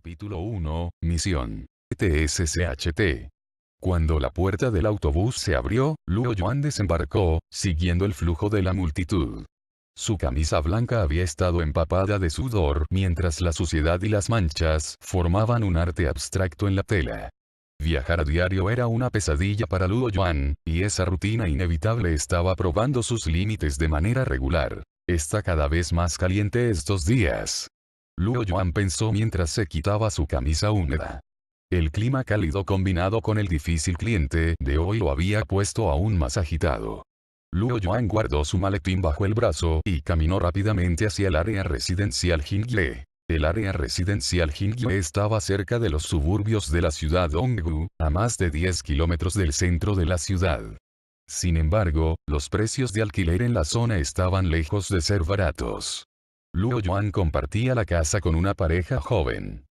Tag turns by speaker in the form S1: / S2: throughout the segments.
S1: Capítulo 1, Misión. TSCHT. Cuando la puerta del autobús se abrió, Luo Yuan desembarcó, siguiendo el flujo de la multitud. Su camisa blanca había estado empapada de sudor mientras la suciedad y las manchas formaban un arte abstracto en la tela. Viajar a diario era una pesadilla para Luo Yuan, y esa rutina inevitable estaba probando sus límites de manera regular. Está cada vez más caliente estos días. Luo Yuan pensó mientras se quitaba su camisa húmeda. El clima cálido combinado con el difícil cliente de hoy lo había puesto aún más agitado. Luo Yuan guardó su maletín bajo el brazo y caminó rápidamente hacia el área residencial Jingye. El área residencial Jingye estaba cerca de los suburbios de la ciudad Donggu, a más de 10 kilómetros del centro de la ciudad. Sin embargo, los precios de alquiler en la zona estaban lejos de ser baratos. Luo Yuan compartía la casa con una pareja joven.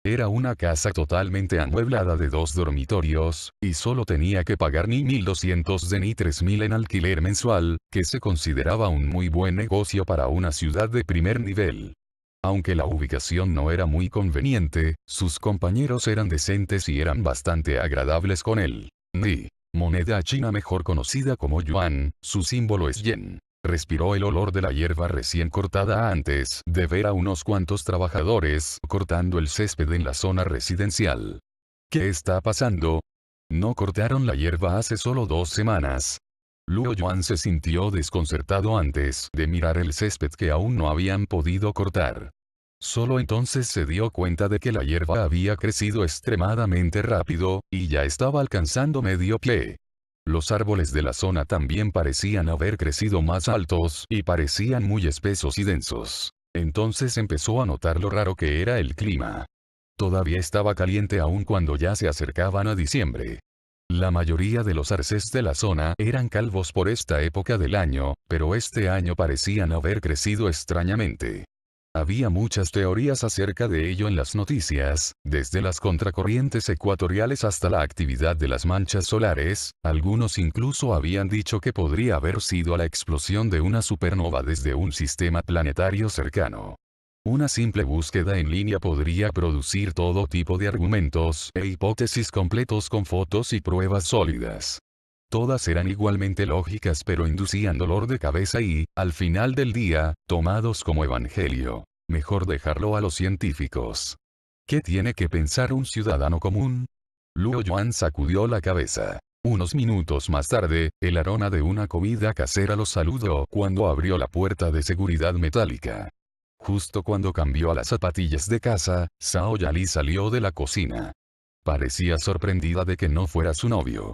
S1: Era una casa totalmente amueblada de 2 dormitorios, y solo tenía que pagar ni 1.200 de ni 3.000 en alquiler mensual, que se consideraba un muy buen negocio para una ciudad de primer nivel. Aunque la ubicación no era muy conveniente, sus compañeros eran decentes y eran bastante agradables con él. Ni, moneda china mejor conocida como yuan, su símbolo es yen. Respiró el olor de la hierba recién cortada antes de ver a unos cuantos trabajadores cortando el césped en la zona residencial. ¿Qué está pasando? No cortaron la hierba hace solo 2 semanas. Luo Yuan se sintió desconcertado antes de mirar el césped que aún no habían podido cortar. Solo entonces se dio cuenta de que la hierba había crecido extremadamente rápido, y ya estaba alcanzando medio pie. Los árboles de la zona también parecían haber crecido más altos y parecían muy espesos y densos. Entonces empezó a notar lo raro que era el clima. Todavía estaba caliente aún cuando ya se acercaban a diciembre. La mayoría de los arces de la zona eran calvos por esta época del año, pero este año parecían haber crecido extrañamente. Había muchas teorías acerca de ello en las noticias, desde las contracorrientes ecuatoriales hasta la actividad de las manchas solares. Algunos incluso habían dicho que podría haber sido la explosión de una supernova desde un sistema planetario cercano. Una simple búsqueda en línea podría producir todo tipo de argumentos e hipótesis completos con fotos y pruebas sólidas. Todas eran igualmente lógicas pero inducían dolor de cabeza y, al final del día, tomados como evangelio. Mejor dejarlo a los científicos. ¿Qué tiene que pensar un ciudadano común? Luo Yuan sacudió la cabeza. Unos minutos más tarde, el aroma de una comida casera lo saludó cuando abrió la puerta de seguridad metálica. Justo cuando cambió a las zapatillas de casa, Zhao Yali salió de la cocina. Parecía sorprendida de que no fuera su novio.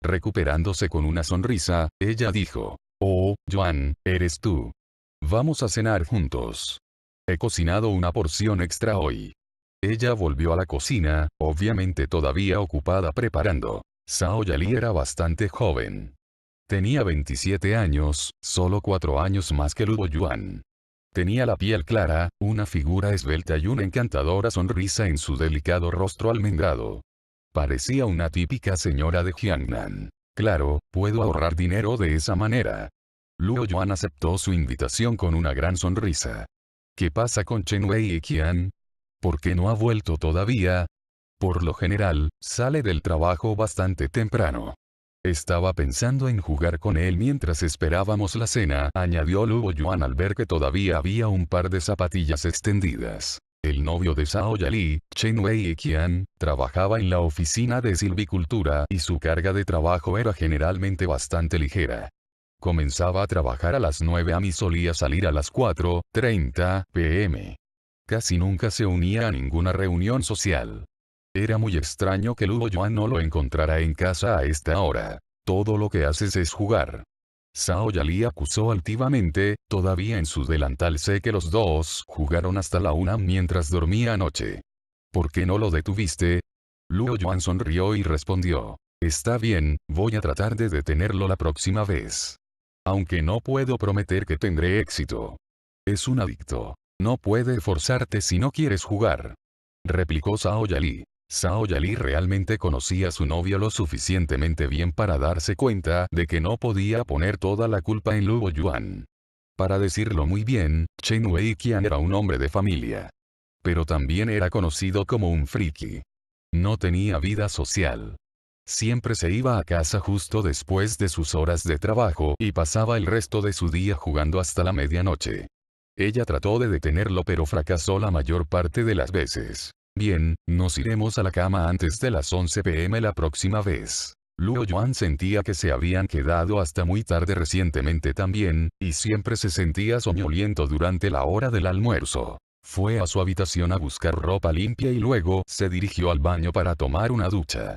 S1: Recuperándose con una sonrisa, ella dijo, «Oh, Yuan, eres tú. Vamos a cenar juntos. He cocinado una porción extra hoy». Ella volvió a la cocina, obviamente todavía ocupada preparando. Zhao Yali era bastante joven. Tenía 27 años, solo 4 años más que Luo Yuan. Tenía la piel clara, una figura esbelta y una encantadora sonrisa en su delicado rostro almendrado. Parecía una típica señora de Jiangnan. Claro, puedo ahorrar dinero de esa manera. Luo Yuan aceptó su invitación con una gran sonrisa. ¿Qué pasa con Chen Wei y Qian? ¿Por qué no ha vuelto todavía? Por lo general, sale del trabajo bastante temprano. Estaba pensando en jugar con él mientras esperábamos la cena, añadió Luo Yuan al ver que todavía había un par de zapatillas extendidas. El novio de Zhao Yali, Chen Wei Qian, trabajaba en la oficina de silvicultura y su carga de trabajo era generalmente bastante ligera. Comenzaba a trabajar a las 9 am y solía salir a las 4:30 p.m. Casi nunca se unía a ninguna reunión social. Era muy extraño que Luo Yuan no lo encontrara en casa a esta hora. Todo lo que haces es jugar. Zhao Yali acusó altivamente, todavía en su delantal. Sé que los dos jugaron hasta la 1 mientras dormía anoche. ¿Por qué no lo detuviste? Luo Yuan sonrió y respondió. Está bien, voy a tratar de detenerlo la próxima vez. Aunque no puedo prometer que tendré éxito. Es un adicto. No puede forzarte si no quieres jugar. Replicó Zhao Yali. Zhao Yali realmente conocía a su novio lo suficientemente bien para darse cuenta de que no podía poner toda la culpa en Luo Yuan. Para decirlo muy bien, Chen Wei Qian era un hombre de familia. Pero también era conocido como un friki. No tenía vida social. Siempre se iba a casa justo después de sus horas de trabajo y pasaba el resto de su día jugando hasta la medianoche. Ella trató de detenerlo pero fracasó la mayor parte de las veces. Bien, nos iremos a la cama antes de las 11 p.m. la próxima vez. Luo Yuan sentía que se habían quedado hasta muy tarde recientemente también, y siempre se sentía soñoliento durante la hora del almuerzo. Fue a su habitación a buscar ropa limpia y luego se dirigió al baño para tomar una ducha.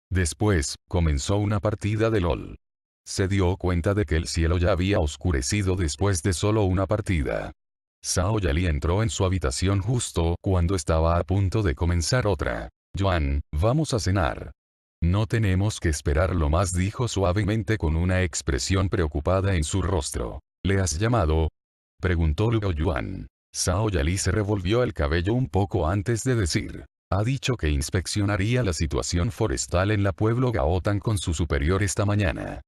S1: Después, comenzó una partida de LOL. Se dio cuenta de que el cielo ya había oscurecido después de solo una partida. Zhao Yali entró en su habitación justo cuando estaba a punto de comenzar otra. Yuan, vamos a cenar. No tenemos que esperarlo más, dijo suavemente con una expresión preocupada en su rostro. ¿Le has llamado? Preguntó Luo Yuan. Zhao Yali se revolvió el cabello un poco antes de decir. Ha dicho que inspeccionaría la situación forestal en la pueblo Gaotan con su superior esta mañana.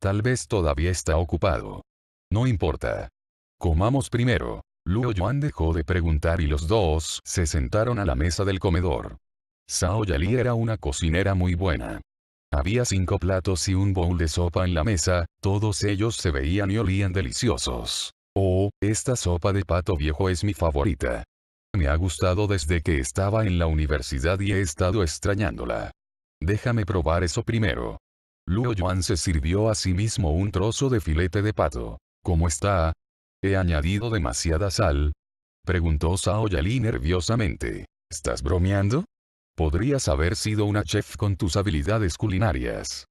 S1: Tal vez todavía está ocupado. No importa. Comamos primero. Luo Yuan dejó de preguntar y los dos se sentaron a la mesa del comedor. Zhao Yali era una cocinera muy buena. Había 5 platos y un bowl de sopa en la mesa, todos ellos se veían y olían deliciosos. Oh, esta sopa de pato viejo es mi favorita. Me ha gustado desde que estaba en la universidad y he estado extrañándola. Déjame probar eso primero. Luo Yuan se sirvió a sí mismo un trozo de filete de pato. ¿Cómo está? ¿He añadido demasiada sal? Preguntó Zhao Yali nerviosamente. ¿Estás bromeando? Podrías haber sido una chef con tus habilidades culinarias.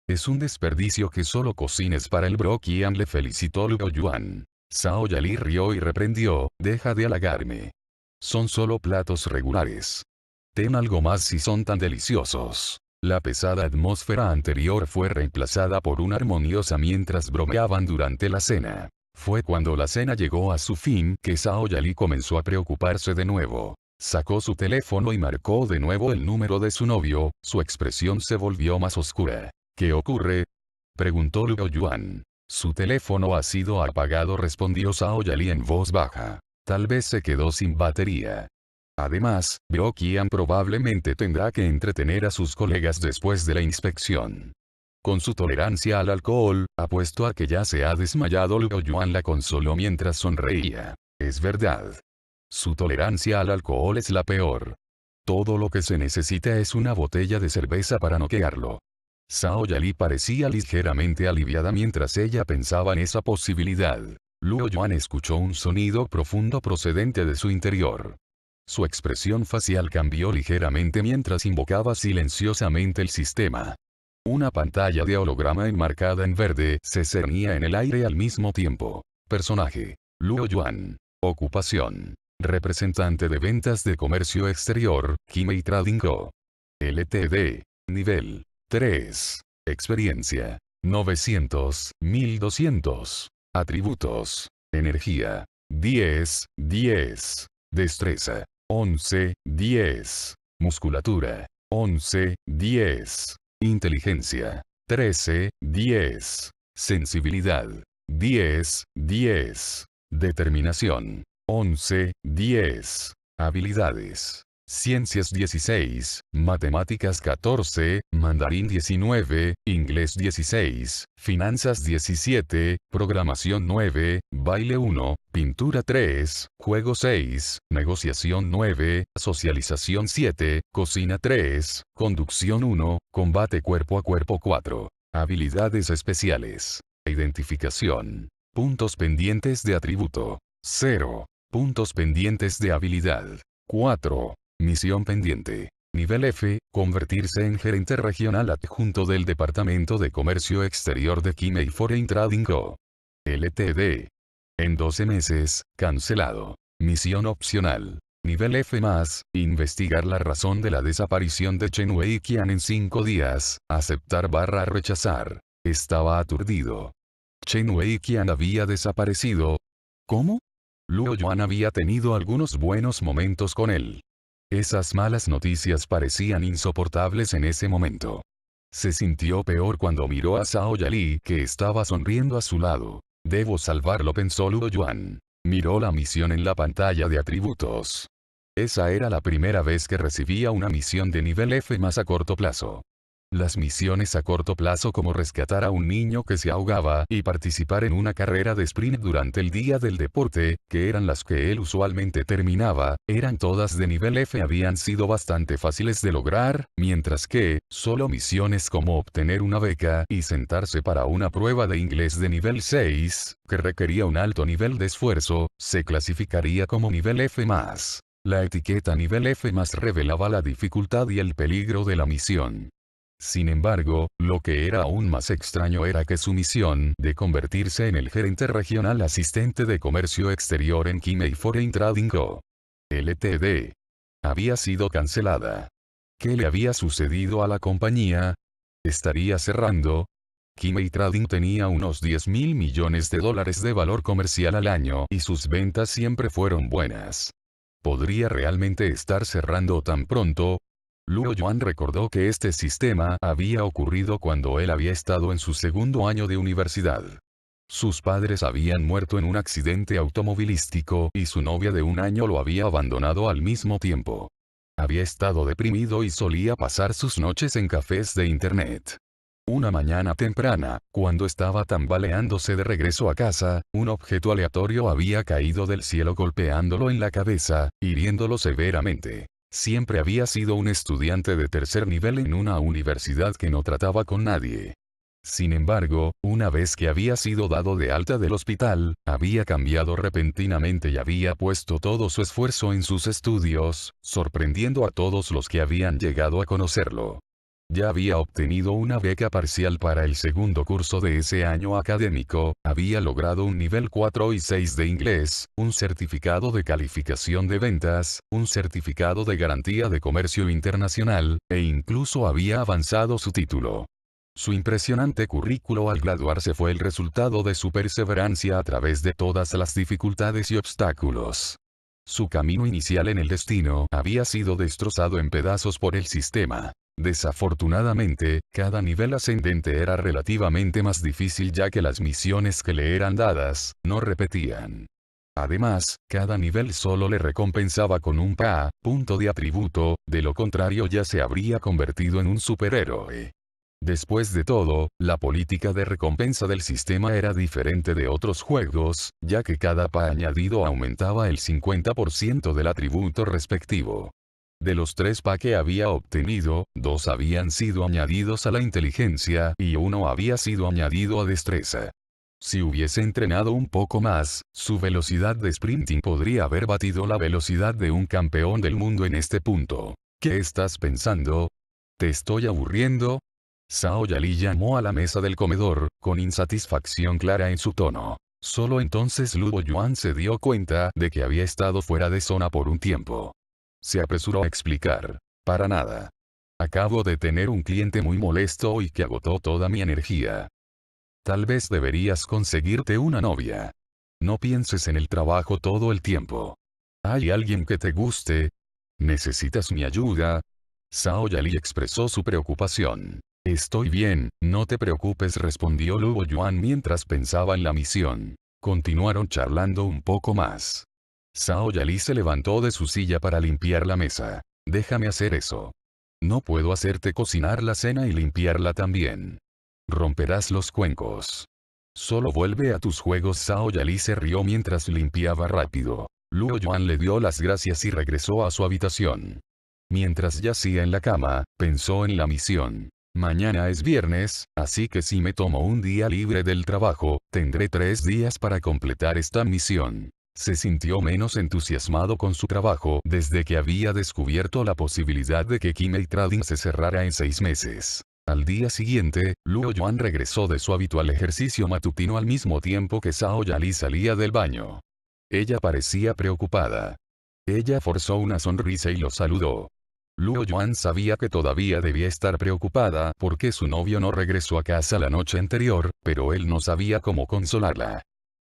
S1: Es un desperdicio que solo cocines para el Bro Qian, le felicitó Luo Yuan. Zhao Yali rió y reprendió, deja de halagarme. Son solo platos regulares. Ten algo más si son tan deliciosos. La pesada atmósfera anterior fue reemplazada por una armoniosa mientras bromeaban durante la cena. Fue cuando la cena llegó a su fin que Zhao Yali comenzó a preocuparse de nuevo. Sacó su teléfono y marcó de nuevo el número de su novio, su expresión se volvió más oscura. ¿Qué ocurre? Preguntó Luo Yuan. Su teléfono ha sido apagado, respondió Zhao Yali en voz baja. Tal vez se quedó sin batería. Además, Bro Qian probablemente tendrá que entretener a sus colegas después de la inspección. Con su tolerancia al alcohol, apuesto a que ya se ha desmayado. Luo Yuan la consoló mientras sonreía. Es verdad. Su tolerancia al alcohol es la peor. Todo lo que se necesita es una botella de cerveza para noquearlo. Zhao Yali parecía ligeramente aliviada mientras ella pensaba en esa posibilidad. Luo Yuan escuchó un sonido profundo procedente de su interior. Su expresión facial cambió ligeramente mientras invocaba silenciosamente el sistema. Una pantalla de holograma enmarcada en verde se cernía en el aire al mismo tiempo. Personaje. Luo Yuan. Ocupación. Representante de ventas de comercio exterior, Kimei Trading Co. Ltd. Nivel 3. Experiencia. 900, 1200. Atributos. Energía. 10, 10. Destreza. 11, 10. Musculatura. 11, 10. Inteligencia. 13, 10. Sensibilidad. 10, 10. Determinación. 11, 10. Habilidades. Ciencias 16, Matemáticas 14, Mandarín 19, Inglés 16, Finanzas 17, Programación 9, Baile 1, Pintura 3, Juego 6, Negociación 9, Socialización 7, Cocina 3, Conducción 1, Combate cuerpo a cuerpo 4. Habilidades especiales. Identificación. Puntos pendientes de atributo. 0. Puntos pendientes de habilidad. 4. Misión pendiente. Nivel F, convertirse en gerente regional adjunto del Departamento de Comercio Exterior de Kimei Foreign Trading Co. Ltd. En 12 meses, cancelado. Misión opcional. Nivel F+, investigar la razón de la desaparición de Chen Weiqian en 5 días, aceptar/rechazar. Estaba aturdido. Chen Weiqian había desaparecido. ¿Cómo? Luo Yuan había tenido algunos buenos momentos con él. Esas malas noticias parecían insoportables en ese momento. Se sintió peor cuando miró a Zhao Yali que estaba sonriendo a su lado. Debo salvarlo, pensó Luo Yuan. Miró la misión en la pantalla de atributos. Esa era la primera vez que recibía una misión de nivel F más a corto plazo. Las misiones a corto plazo como rescatar a un niño que se ahogaba y participar en una carrera de sprint durante el día del deporte, que eran las que él usualmente terminaba, eran todas de nivel F, habían sido bastante fáciles de lograr, mientras que, solo misiones como obtener una beca y sentarse para una prueba de inglés de nivel 6, que requería un alto nivel de esfuerzo, se clasificaría como nivel F más. La etiqueta nivel F más revelaba la dificultad y el peligro de la misión. Sin embargo, lo que era aún más extraño era que su misión de convertirse en el gerente regional asistente de comercio exterior en Kimei Foreign Trading Co. Ltd. había sido cancelada. ¿Qué le había sucedido a la compañía? ¿Estaría cerrando? Kimei Trading tenía unos 10.000 millones de dólares de valor comercial al año y sus ventas siempre fueron buenas. ¿Podría realmente estar cerrando tan pronto? Luo Yuan recordó que este sistema había ocurrido cuando él había estado en su segundo año de universidad. Sus padres habían muerto en un accidente automovilístico y su novia de un año lo había abandonado al mismo tiempo. Había estado deprimido y solía pasar sus noches en cafés de internet. Una mañana temprana, cuando estaba tambaleándose de regreso a casa, un objeto aleatorio había caído del cielo golpeándolo en la cabeza, hiriéndolo severamente. Siempre había sido un estudiante de tercer nivel en una universidad que no trataba con nadie. Sin embargo, una vez que había sido dado de alta del hospital, había cambiado repentinamente y había puesto todo su esfuerzo en sus estudios, sorprendiendo a todos los que habían llegado a conocerlo. Ya había obtenido una beca parcial para el segundo curso de ese año académico, había logrado un nivel 4 y 6 de inglés, un certificado de calificación de ventas, un certificado de garantía de comercio internacional, e incluso había avanzado su título. Su impresionante currículo al graduarse fue el resultado de su perseverancia a través de todas las dificultades y obstáculos. Su camino inicial en el destino había sido destrozado en pedazos por el sistema. Desafortunadamente, cada nivel ascendente era relativamente más difícil ya que las misiones que le eran dadas, no repetían. Además, cada nivel solo le recompensaba con un punto de atributo, de lo contrario ya se habría convertido en un superhéroe. Después de todo, la política de recompensa del sistema era diferente de otros juegos, ya que cada añadido aumentaba el 50% del atributo respectivo. De los 3 que había obtenido, 2 habían sido añadidos a la inteligencia y 1 había sido añadido a destreza. Si hubiese entrenado un poco más, su velocidad de sprinting podría haber batido la velocidad de un campeón del mundo en este punto. ¿Qué estás pensando? ¿Te estoy aburriendo? Zhao Yali llamó a la mesa del comedor, con insatisfacción clara en su tono. Solo entonces Luo Yuan se dio cuenta de que había estado fuera de zona por un tiempo. Se apresuró a explicar. Para nada. Acabo de tener un cliente muy molesto y que agotó toda mi energía. Tal vez deberías conseguirte una novia. No pienses en el trabajo todo el tiempo. ¿Hay alguien que te guste? ¿Necesitas mi ayuda? Zhao Yali expresó su preocupación. Estoy bien, no te preocupes, respondió Luo Yuan mientras pensaba en la misión. Continuaron charlando un poco más. Zhao Yali se levantó de su silla para limpiar la mesa. Déjame hacer eso. No puedo hacerte cocinar la cena y limpiarla también. Romperás los cuencos. Solo vuelve a tus juegos. Zhao Yali se rió mientras limpiaba rápido. Luo Yuan le dio las gracias y regresó a su habitación. Mientras yacía en la cama, pensó en la misión. Mañana es viernes, así que si me tomo un día libre del trabajo, tendré 3 días para completar esta misión. Se sintió menos entusiasmado con su trabajo desde que había descubierto la posibilidad de que Kimei Trading se cerrara en 6 meses. Al día siguiente, Luo Yuan regresó de su habitual ejercicio matutino al mismo tiempo que Zhao Yali salía del baño. Ella parecía preocupada. Ella forzó una sonrisa y lo saludó. Luo Yuan sabía que todavía debía estar preocupada porque su novio no regresó a casa la noche anterior, pero él no sabía cómo consolarla.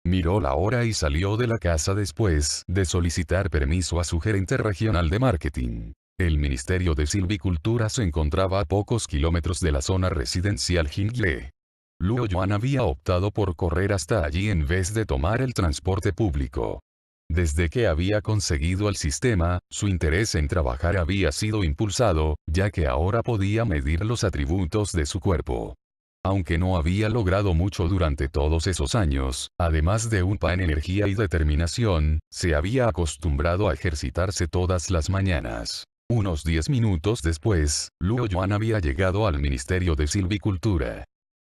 S1: Miró la hora y salió de la casa después de solicitar permiso a su gerente regional de marketing. El Ministerio de Silvicultura se encontraba a pocos kilómetros de la zona residencial Jingle. Luo Yuan había optado por correr hasta allí en vez de tomar el transporte público. Desde que había conseguido el sistema, su interés en trabajar había sido impulsado, ya que ahora podía medir los atributos de su cuerpo. Aunque no había logrado mucho durante todos esos años, además de un pan en energía y determinación, se había acostumbrado a ejercitarse todas las mañanas. Unos 10 minutos después, Luo Yuan había llegado al Ministerio de Silvicultura.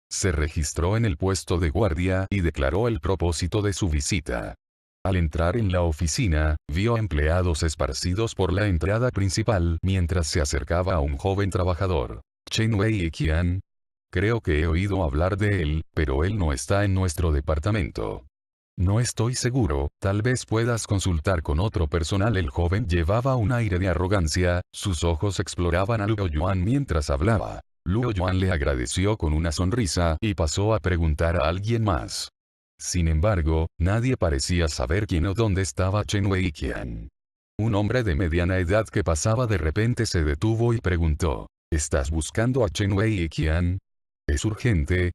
S1: Se registró en el puesto de guardia y declaró el propósito de su visita. Al entrar en la oficina, vio empleados esparcidos por la entrada principal mientras se acercaba a un joven trabajador. Chen Wei-qian. Creo que he oído hablar de él, pero él no está en nuestro departamento. No estoy seguro, tal vez puedas consultar con otro personal. El joven llevaba un aire de arrogancia, sus ojos exploraban a Luo Yuan mientras hablaba. Luo Yuan le agradeció con una sonrisa y pasó a preguntar a alguien más. Sin embargo, nadie parecía saber quién o dónde estaba Chen Wei-qian. Un hombre de mediana edad que pasaba de repente se detuvo y preguntó, ¿estás buscando a Chen Wei-qian? ¿Es urgente?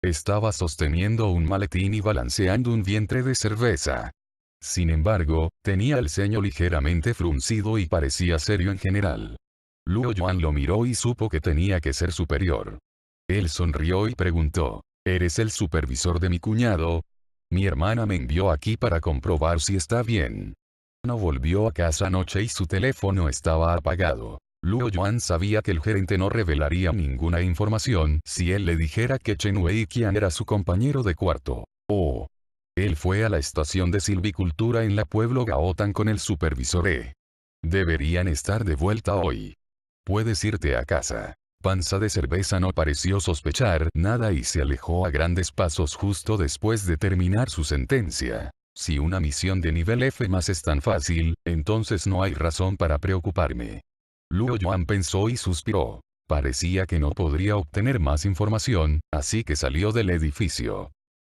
S1: Estaba sosteniendo un maletín y balanceando un vientre de cerveza. Sin embargo, tenía el ceño ligeramente fruncido y parecía serio en general. Luo Yuan lo miró y supo que tenía que ser superior. Él sonrió y preguntó, ¿eres el supervisor de mi cuñado? Mi hermana me envió aquí para comprobar si está bien. No volvió a casa anoche y su teléfono estaba apagado. Luo Yuan sabía que el gerente no revelaría ninguna información si él le dijera que Chen Wei-qian era su compañero de cuarto. Oh. Él fue a la estación de silvicultura en la pueblo Gaotan con el supervisor E. Deberían estar de vuelta hoy. Puedes irte a casa. Panza de cerveza no pareció sospechar nada y se alejó a grandes pasos justo después de terminar su sentencia. Si una misión de nivel F+ es tan fácil, entonces no hay razón para preocuparme. Luo Yuan pensó y suspiró. Parecía que no podría obtener más información, así que salió del edificio.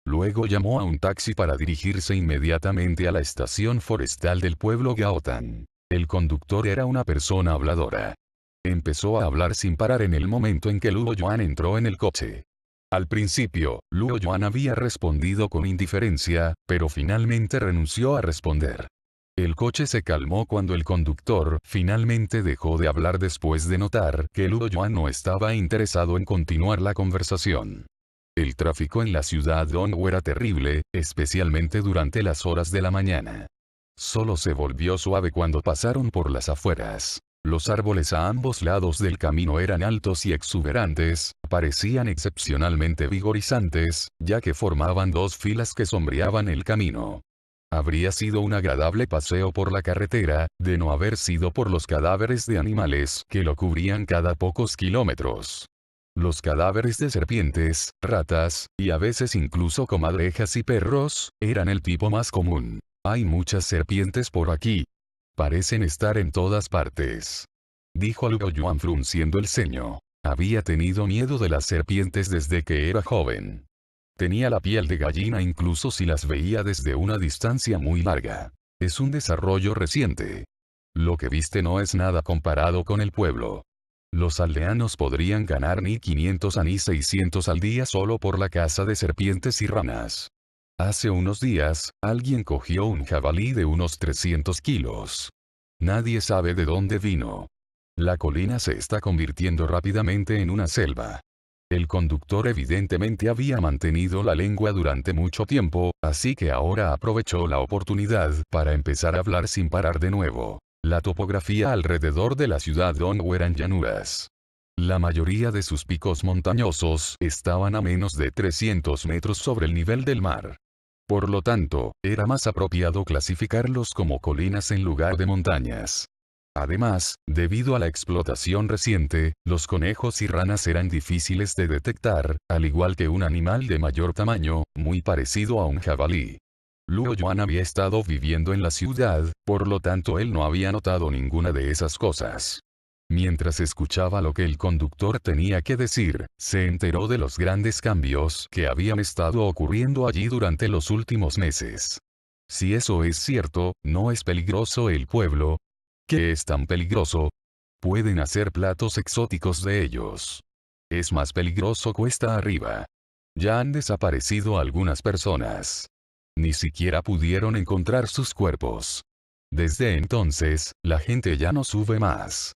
S1: Luego llamó a un taxi para dirigirse inmediatamente a la estación forestal del pueblo Gaotan. El conductor era una persona habladora. Empezó a hablar sin parar en el momento en que Luo Yuan entró en el coche. Al principio, Luo Yuan había respondido con indiferencia, pero finalmente renunció a responder. El coche se calmó cuando el conductor finalmente dejó de hablar después de notar que Luo Yuan no estaba interesado en continuar la conversación. El tráfico en la ciudad Dongwu era terrible, especialmente durante las horas de la mañana. Solo se volvió suave cuando pasaron por las afueras. Los árboles a ambos lados del camino eran altos y exuberantes, parecían excepcionalmente vigorizantes, ya que formaban dos filas que sombreaban el camino. Habría sido un agradable paseo por la carretera, de no haber sido por los cadáveres de animales que lo cubrían cada pocos kilómetros. Los cadáveres de serpientes, ratas, y a veces incluso comadrejas y perros, eran el tipo más común. Hay muchas serpientes por aquí. Parecen estar en todas partes. Dijo Luo Yuan frunciendo el ceño. Había tenido miedo de las serpientes desde que era joven. Tenía la piel de gallina incluso si las veía desde una distancia muy larga. Es un desarrollo reciente. Lo que viste no es nada comparado con el pueblo. Los aldeanos podrían ganar ni 500 ni 600 al día solo por la caza de serpientes y ranas. Hace unos días, alguien cogió un jabalí de unos 300 kilos. Nadie sabe de dónde vino. La colina se está convirtiendo rápidamente en una selva. El conductor evidentemente había mantenido la lengua durante mucho tiempo, así que ahora aprovechó la oportunidad para empezar a hablar sin parar de nuevo. La topografía alrededor de la ciudad Dongwu eran llanuras. La mayoría de sus picos montañosos estaban a menos de 300 metros sobre el nivel del mar. Por lo tanto, era más apropiado clasificarlos como colinas en lugar de montañas. Además, debido a la explotación reciente, los conejos y ranas eran difíciles de detectar, al igual que un animal de mayor tamaño, muy parecido a un jabalí. Luo Yuan había estado viviendo en la ciudad, por lo tanto él no había notado ninguna de esas cosas. Mientras escuchaba lo que el conductor tenía que decir, se enteró de los grandes cambios que habían estado ocurriendo allí durante los últimos meses. Si eso es cierto, ¿no es peligroso el pueblo? ¿Qué es tan peligroso? Pueden hacer platos exóticos de ellos. Es más peligroso cuesta arriba. Ya han desaparecido algunas personas. Ni siquiera pudieron encontrar sus cuerpos. Desde entonces, la gente ya no sube más.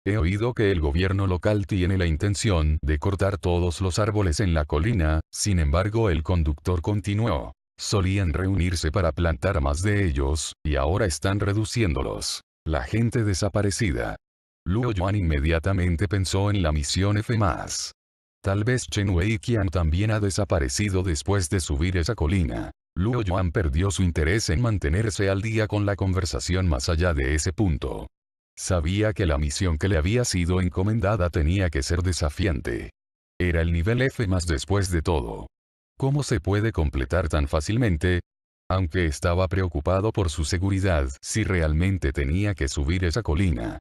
S1: He oído que el gobierno local tiene la intención de cortar todos los árboles en la colina, sin embargo el conductor continuó. Solían reunirse para plantar más de ellos, y ahora están reduciéndolos. La gente desaparecida. Luo Yuan inmediatamente pensó en la misión F+. Tal vez Chen Weiqian también ha desaparecido después de subir esa colina. Luo Yuan perdió su interés en mantenerse al día con la conversación más allá de ese punto. Sabía que la misión que le había sido encomendada tenía que ser desafiante. Era el nivel F+ después de todo. ¿Cómo se puede completar tan fácilmente? Aunque estaba preocupado por su seguridad si realmente tenía que subir esa colina.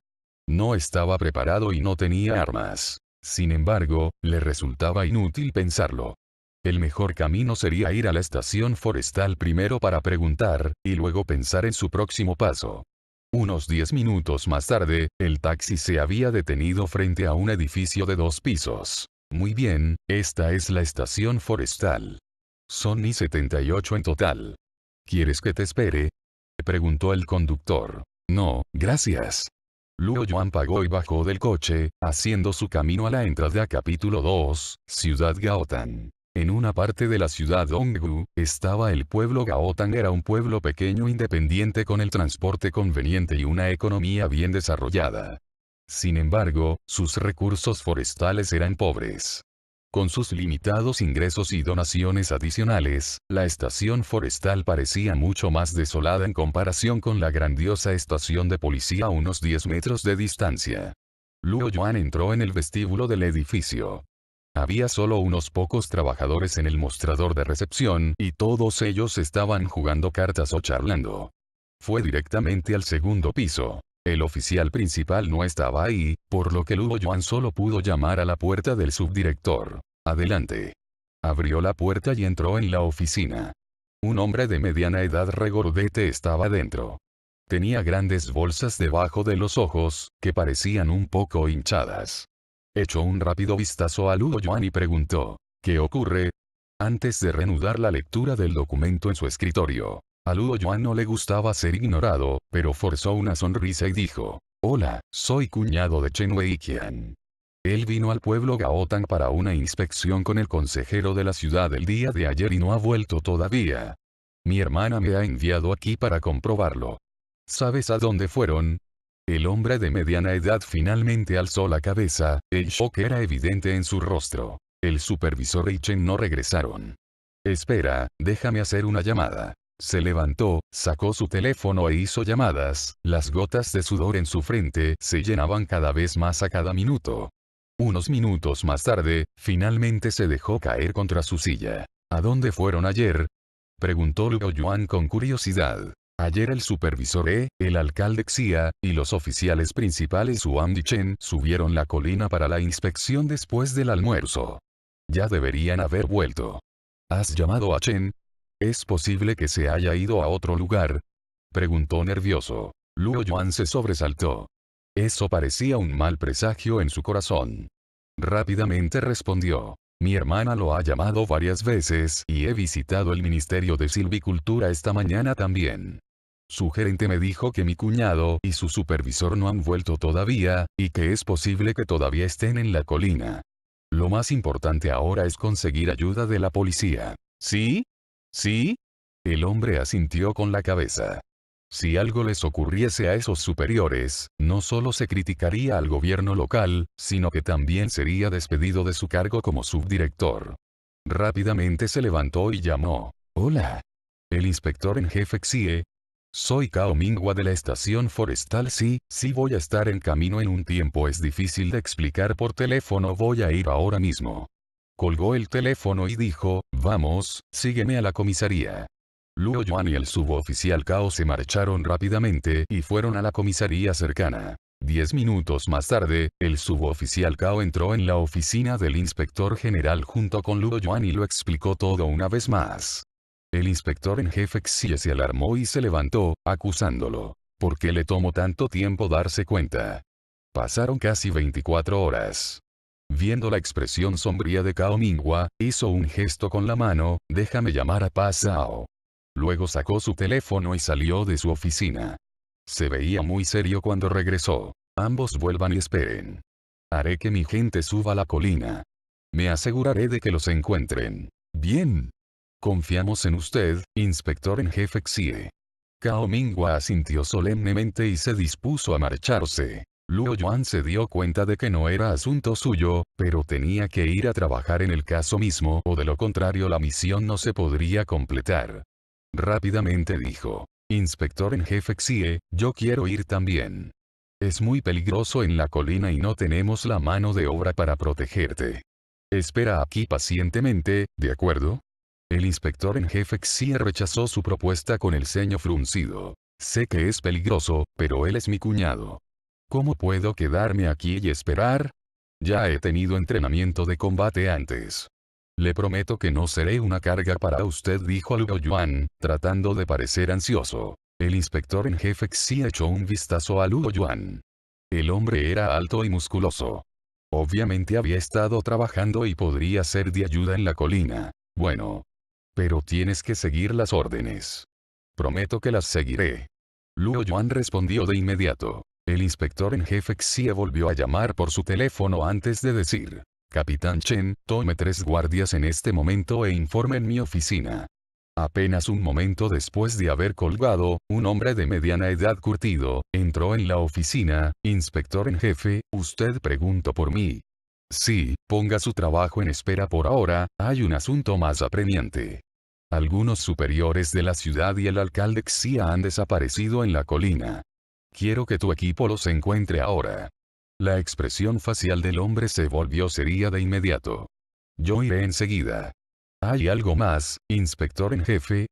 S1: No estaba preparado y no tenía armas. Sin embargo, le resultaba inútil pensarlo. El mejor camino sería ir a la estación forestal primero para preguntar, y luego pensar en su próximo paso. Unos 10 minutos más tarde, el taxi se había detenido frente a un edificio de 2 pisos. Muy bien, esta es la estación forestal. Son y 78 en total. ¿Quieres que te espere? Preguntó el conductor. No, gracias. Luo Yuan pagó y bajó del coche, haciendo su camino a la entrada. Capítulo 2, Ciudad Gaotan. En una parte de la ciudad Donggu, estaba el pueblo Gaotan. Era un pueblo pequeño independiente con el transporte conveniente y una economía bien desarrollada. Sin embargo, sus recursos forestales eran pobres. Con sus limitados ingresos y donaciones adicionales, la estación forestal parecía mucho más desolada en comparación con la grandiosa estación de policía a unos 10 metros de distancia. Luo Yuan entró en el vestíbulo del edificio. Había solo unos pocos trabajadores en el mostrador de recepción y todos ellos estaban jugando cartas o charlando. Fue directamente al segundo piso. El oficial principal no estaba ahí, por lo que Luo Yuan solo pudo llamar a la puerta del subdirector. Adelante. Abrió la puerta y entró en la oficina. Un hombre de mediana edad regordete estaba dentro. Tenía grandes bolsas debajo de los ojos, que parecían un poco hinchadas. Echó un rápido vistazo a Luo Yuan y preguntó, ¿qué ocurre? Antes de reanudar la lectura del documento en su escritorio. A Luo Yuan no le gustaba ser ignorado, pero forzó una sonrisa y dijo, hola, soy cuñado de Chen Weiqian. Él vino al pueblo Gaotan para una inspección con el consejero de la ciudad el día de ayer y no ha vuelto todavía. Mi hermana me ha enviado aquí para comprobarlo. ¿Sabes a dónde fueron? El hombre de mediana edad finalmente alzó la cabeza, el shock era evidente en su rostro. El supervisor y Chen no regresaron. Espera, déjame hacer una llamada. Se levantó, sacó su teléfono e hizo llamadas, las gotas de sudor en su frente se llenaban cada vez más a cada minuto. Unos minutos más tarde, finalmente se dejó caer contra su silla. ¿A dónde fueron ayer? Preguntó Luo Yuan con curiosidad. Ayer el supervisor el alcalde Xia, y los oficiales principales Wang y Chen subieron la colina para la inspección después del almuerzo. Ya deberían haber vuelto. ¿Has llamado a Chen? ¿Es posible que se haya ido a otro lugar? Preguntó nervioso. Luo Yuan se sobresaltó. Eso parecía un mal presagio en su corazón. Rápidamente respondió. Mi hermana lo ha llamado varias veces y he visitado el Ministerio de Silvicultura esta mañana también. Su gerente me dijo que mi cuñado y su supervisor no han vuelto todavía, y que es posible que todavía estén en la colina. Lo más importante ahora es conseguir ayuda de la policía. ¿Sí? ¿Sí? El hombre asintió con la cabeza. Si algo les ocurriese a esos superiores, no solo se criticaría al gobierno local, sino que también sería despedido de su cargo como subdirector. Rápidamente se levantó y llamó. Hola. El inspector en jefe Xie. Soy Cao Minghua de la estación forestal. Sí voy a estar en camino en un tiempo. Es difícil de explicar por teléfono. Voy a ir ahora mismo. Colgó el teléfono y dijo, vamos, sígueme a la comisaría. Luo Yuan y el suboficial Cao se marcharon rápidamente y fueron a la comisaría cercana. 10 minutos más tarde, el suboficial Cao entró en la oficina del inspector general junto con Luo Yuan y lo explicó todo una vez más. El inspector en jefe Xie se alarmó y se levantó, acusándolo. ¿Por qué le tomó tanto tiempo darse cuenta? Pasaron casi 24 horas. Viendo la expresión sombría de Cao Minghua, hizo un gesto con la mano, déjame llamar a Pa Zhao. Luego sacó su teléfono y salió de su oficina. Se veía muy serio cuando regresó. Ambos vuelvan y esperen. Haré que mi gente suba a la colina. Me aseguraré de que los encuentren. Bien. Confiamos en usted, inspector en jefe Xie. Cao Minghua asintió solemnemente y se dispuso a marcharse. Luo Yuan se dio cuenta de que no era asunto suyo, pero tenía que ir a trabajar en el caso mismo o de lo contrario la misión no se podría completar. Rápidamente dijo. Inspector en jefe Xie, yo quiero ir también. Es muy peligroso en la colina y no tenemos la mano de obra para protegerte. Espera aquí pacientemente, ¿de acuerdo? El inspector en jefe Xie rechazó su propuesta con el ceño fruncido. Sé que es peligroso, pero él es mi cuñado. ¿Cómo puedo quedarme aquí y esperar? Ya he tenido entrenamiento de combate antes. Le prometo que no seré una carga para usted, dijo Luo Yuan, tratando de parecer ansioso. El inspector en jefe Xie echó un vistazo a Luo Yuan. El hombre era alto y musculoso. Obviamente había estado trabajando y podría ser de ayuda en la colina. Bueno. Pero tienes que seguir las órdenes. Prometo que las seguiré. Luo Yuan respondió de inmediato. El inspector en jefe Xie volvió a llamar por su teléfono antes de decir. Capitán Chen, tome 3 guardias en este momento e informe en mi oficina. Apenas un momento después de haber colgado, un hombre de mediana edad curtido, entró en la oficina. Inspector en jefe, usted preguntó por mí. Sí, ponga su trabajo en espera por ahora, hay un asunto más apremiante. Algunos superiores de la ciudad y el alcalde Xia han desaparecido en la colina. Quiero que tu equipo los encuentre ahora. La expresión facial del hombre se volvió seria de inmediato. Yo iré enseguida. ¿Hay algo más, inspector en jefe?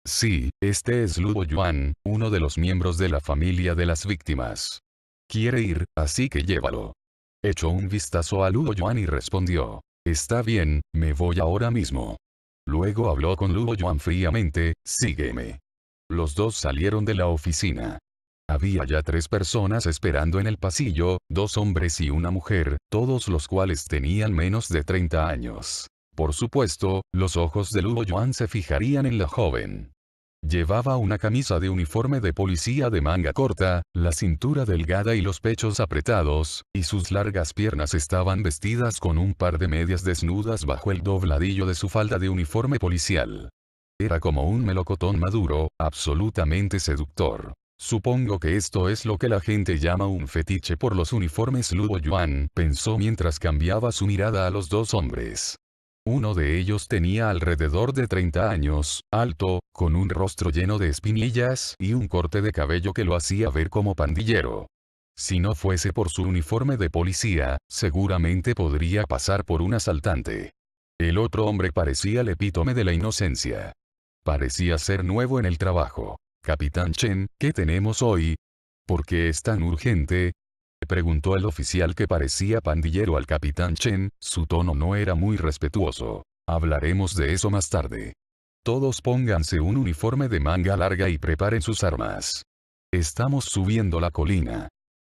S1: Sí, este es Luo Yuan, uno de los miembros de la familia de las víctimas. Quiere ir, así que llévalo. Echó un vistazo a Luo Yuan y respondió. Está bien, me voy ahora mismo. Luego habló con Luo Yuan fríamente, sígueme. Los dos salieron de la oficina. Había ya 3 personas esperando en el pasillo, 2 hombres y una mujer, todos los cuales tenían menos de 30 años. Por supuesto, los ojos de Luo Yuan se fijarían en la joven. Llevaba una camisa de uniforme de policía de manga corta, la cintura delgada y los pechos apretados, y sus largas piernas estaban vestidas con un par de medias desnudas bajo el dobladillo de su falda de uniforme policial. Era como un melocotón maduro, absolutamente seductor. Supongo que esto es lo que la gente llama un fetiche por los uniformes. Luo Yuan pensó mientras cambiaba su mirada a los 2 hombres. Uno de ellos tenía alrededor de 30 años, alto, con un rostro lleno de espinillas y un corte de cabello que lo hacía ver como pandillero. Si no fuese por su uniforme de policía, seguramente podría pasar por un asaltante. El otro hombre parecía el epítome de la inocencia. Parecía ser nuevo en el trabajo. Capitán Chen, ¿qué tenemos hoy? ¿Por qué es tan urgente? Preguntó el oficial que parecía pandillero al capitán Chen, su tono no era muy respetuoso. Hablaremos de eso más tarde. Todos pónganse un uniforme de manga larga y preparen sus armas. Estamos subiendo la colina.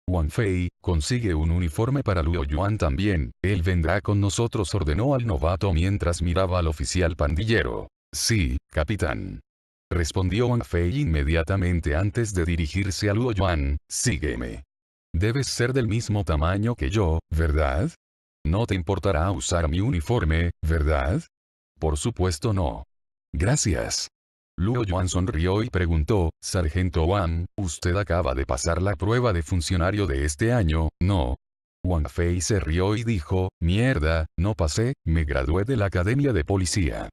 S1: Wang Fei, consigue un uniforme para Luo Yuan también, él vendrá con nosotros, ordenó al novato mientras miraba al oficial pandillero. Sí, capitán. Respondió Wang Fei inmediatamente antes de dirigirse a Luo Yuan, sígueme. Debes ser del mismo tamaño que yo, ¿verdad? No te importará usar mi uniforme, ¿verdad? Por supuesto no. Gracias. Luo Yuan sonrió y preguntó, Sargento Wang, usted acaba de pasar la prueba de funcionario de este año, ¿no? Wang Fei se rió y dijo, mierda, no pasé, me gradué de la Academia de Policía.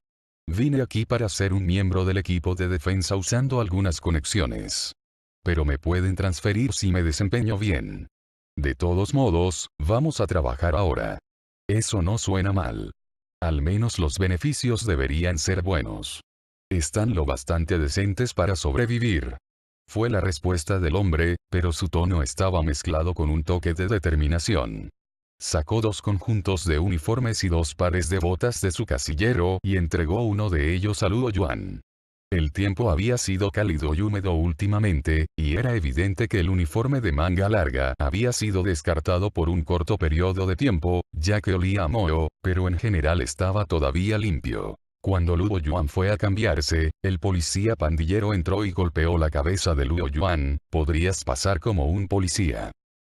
S1: Vine aquí para ser un miembro del equipo de defensa usando algunas conexiones. Pero me pueden transferir si me desempeño bien. De todos modos, vamos a trabajar ahora. Eso no suena mal. Al menos los beneficios deberían ser buenos. Están lo bastante decentes para sobrevivir. Fue la respuesta del hombre, pero su tono estaba mezclado con un toque de determinación. Sacó 2 conjuntos de uniformes y 2 pares de botas de su casillero y entregó uno de ellos a Luo Yuan. El tiempo había sido cálido y húmedo últimamente, y era evidente que el uniforme de manga larga había sido descartado por un corto periodo de tiempo, ya que olía a moho, pero en general estaba todavía limpio. Cuando Luo Yuan fue a cambiarse, el policía pandillero entró y golpeó la cabeza de Luo Yuan. ¿Podrías pasar como un policía?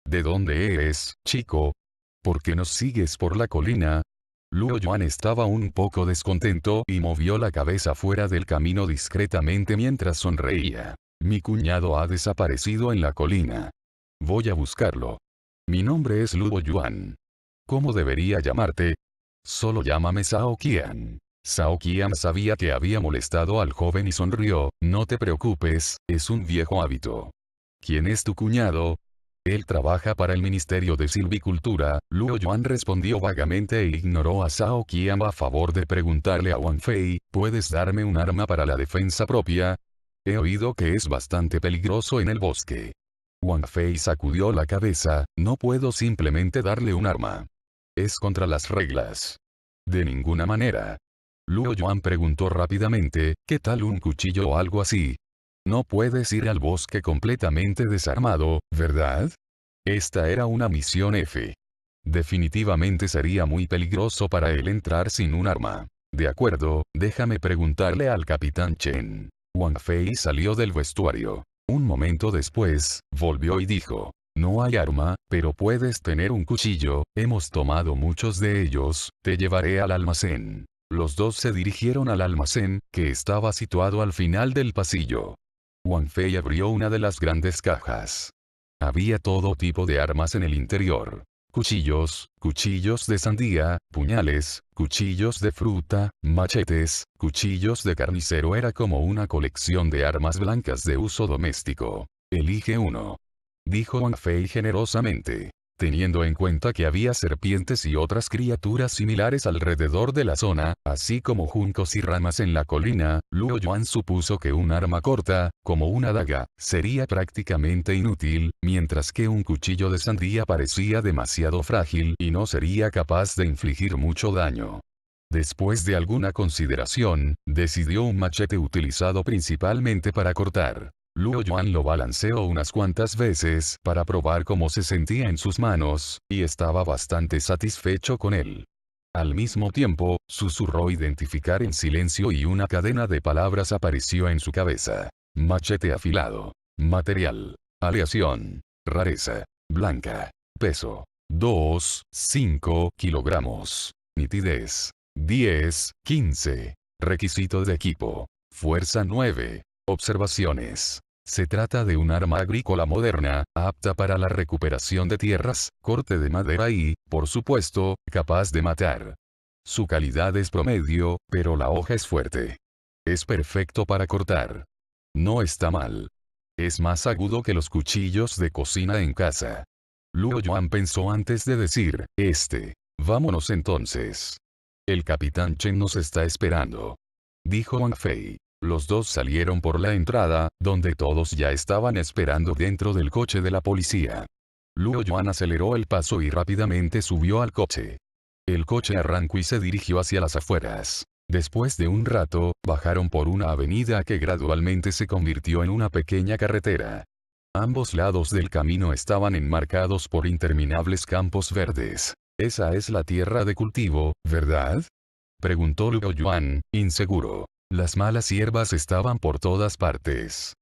S1: ¿De dónde eres, chico? ¿Por qué nos sigues por la colina? Luo Yuan estaba un poco descontento y movió la cabeza fuera del camino discretamente mientras sonreía. Mi cuñado ha desaparecido en la colina. Voy a buscarlo. Mi nombre es Luo Yuan. ¿Cómo debería llamarte? Solo llámame Zhao Qian. Zhao Qian sabía que había molestado al joven y sonrió. No te preocupes, es un viejo hábito. ¿Quién es tu cuñado? Él trabaja para el Ministerio de Silvicultura. Luo Yuan respondió vagamente e ignoró a Zhao Qian a favor de preguntarle a Wang Fei, ¿puedes darme un arma para la defensa propia? He oído que es bastante peligroso en el bosque. Wang Fei sacudió la cabeza, no puedo simplemente darle un arma. Es contra las reglas. De ninguna manera. Luo Yuan preguntó rápidamente, ¿qué tal un cuchillo o algo así? No puedes ir al bosque completamente desarmado, ¿verdad? Esta era una misión F. Definitivamente sería muy peligroso para él entrar sin un arma. De acuerdo, déjame preguntarle al capitán Chen. Wang Fei salió del vestuario. Un momento después, volvió y dijo, no hay arma, pero puedes tener un cuchillo, hemos tomado muchos de ellos, te llevaré al almacén. Los dos se dirigieron al almacén, que estaba situado al final del pasillo. Wang Fei abrió una de las grandes cajas. Había todo tipo de armas en el interior. Cuchillos, cuchillos de sandía, puñales, cuchillos de fruta, machetes, cuchillos de carnicero. Era como una colección de armas blancas de uso doméstico. Elige uno. Dijo Wang Fei generosamente. Teniendo en cuenta que había serpientes y otras criaturas similares alrededor de la zona, así como juncos y ramas en la colina, Luo Yuan supuso que un arma corta, como una daga, sería prácticamente inútil, mientras que un cuchillo de sandía parecía demasiado frágil y no sería capaz de infligir mucho daño. Después de alguna consideración, decidió un machete utilizado principalmente para cortar. Luo Yuan lo balanceó unas cuantas veces para probar cómo se sentía en sus manos, y estaba bastante satisfecho con él. Al mismo tiempo, susurró identificar en silencio y una cadena de palabras apareció en su cabeza. Machete afilado. Material. Aleación. Rareza. Blanca. Peso. 2,5 kilogramos. Nitidez. 10, 15. Requisito de equipo. Fuerza 9. Observaciones. Se trata de un arma agrícola moderna, apta para la recuperación de tierras, corte de madera y, por supuesto, capaz de matar. Su calidad es promedio, pero la hoja es fuerte. Es perfecto para cortar. No está mal. Es más agudo que los cuchillos de cocina en casa. Luo Yuan pensó antes de decir, vámonos entonces. El capitán Chen nos está esperando. Dijo Wang Fei. Los dos salieron por la entrada, donde todos ya estaban esperando dentro del coche de la policía. Luo Yuan aceleró el paso y rápidamente subió al coche. El coche arrancó y se dirigió hacia las afueras. Después de un rato, bajaron por una avenida que gradualmente se convirtió en una pequeña carretera. Ambos lados del camino estaban enmarcados por interminables campos verdes. Esa es la tierra de cultivo, ¿verdad? Preguntó Luo Yuan, inseguro. Las malas hierbas estaban por todas partes.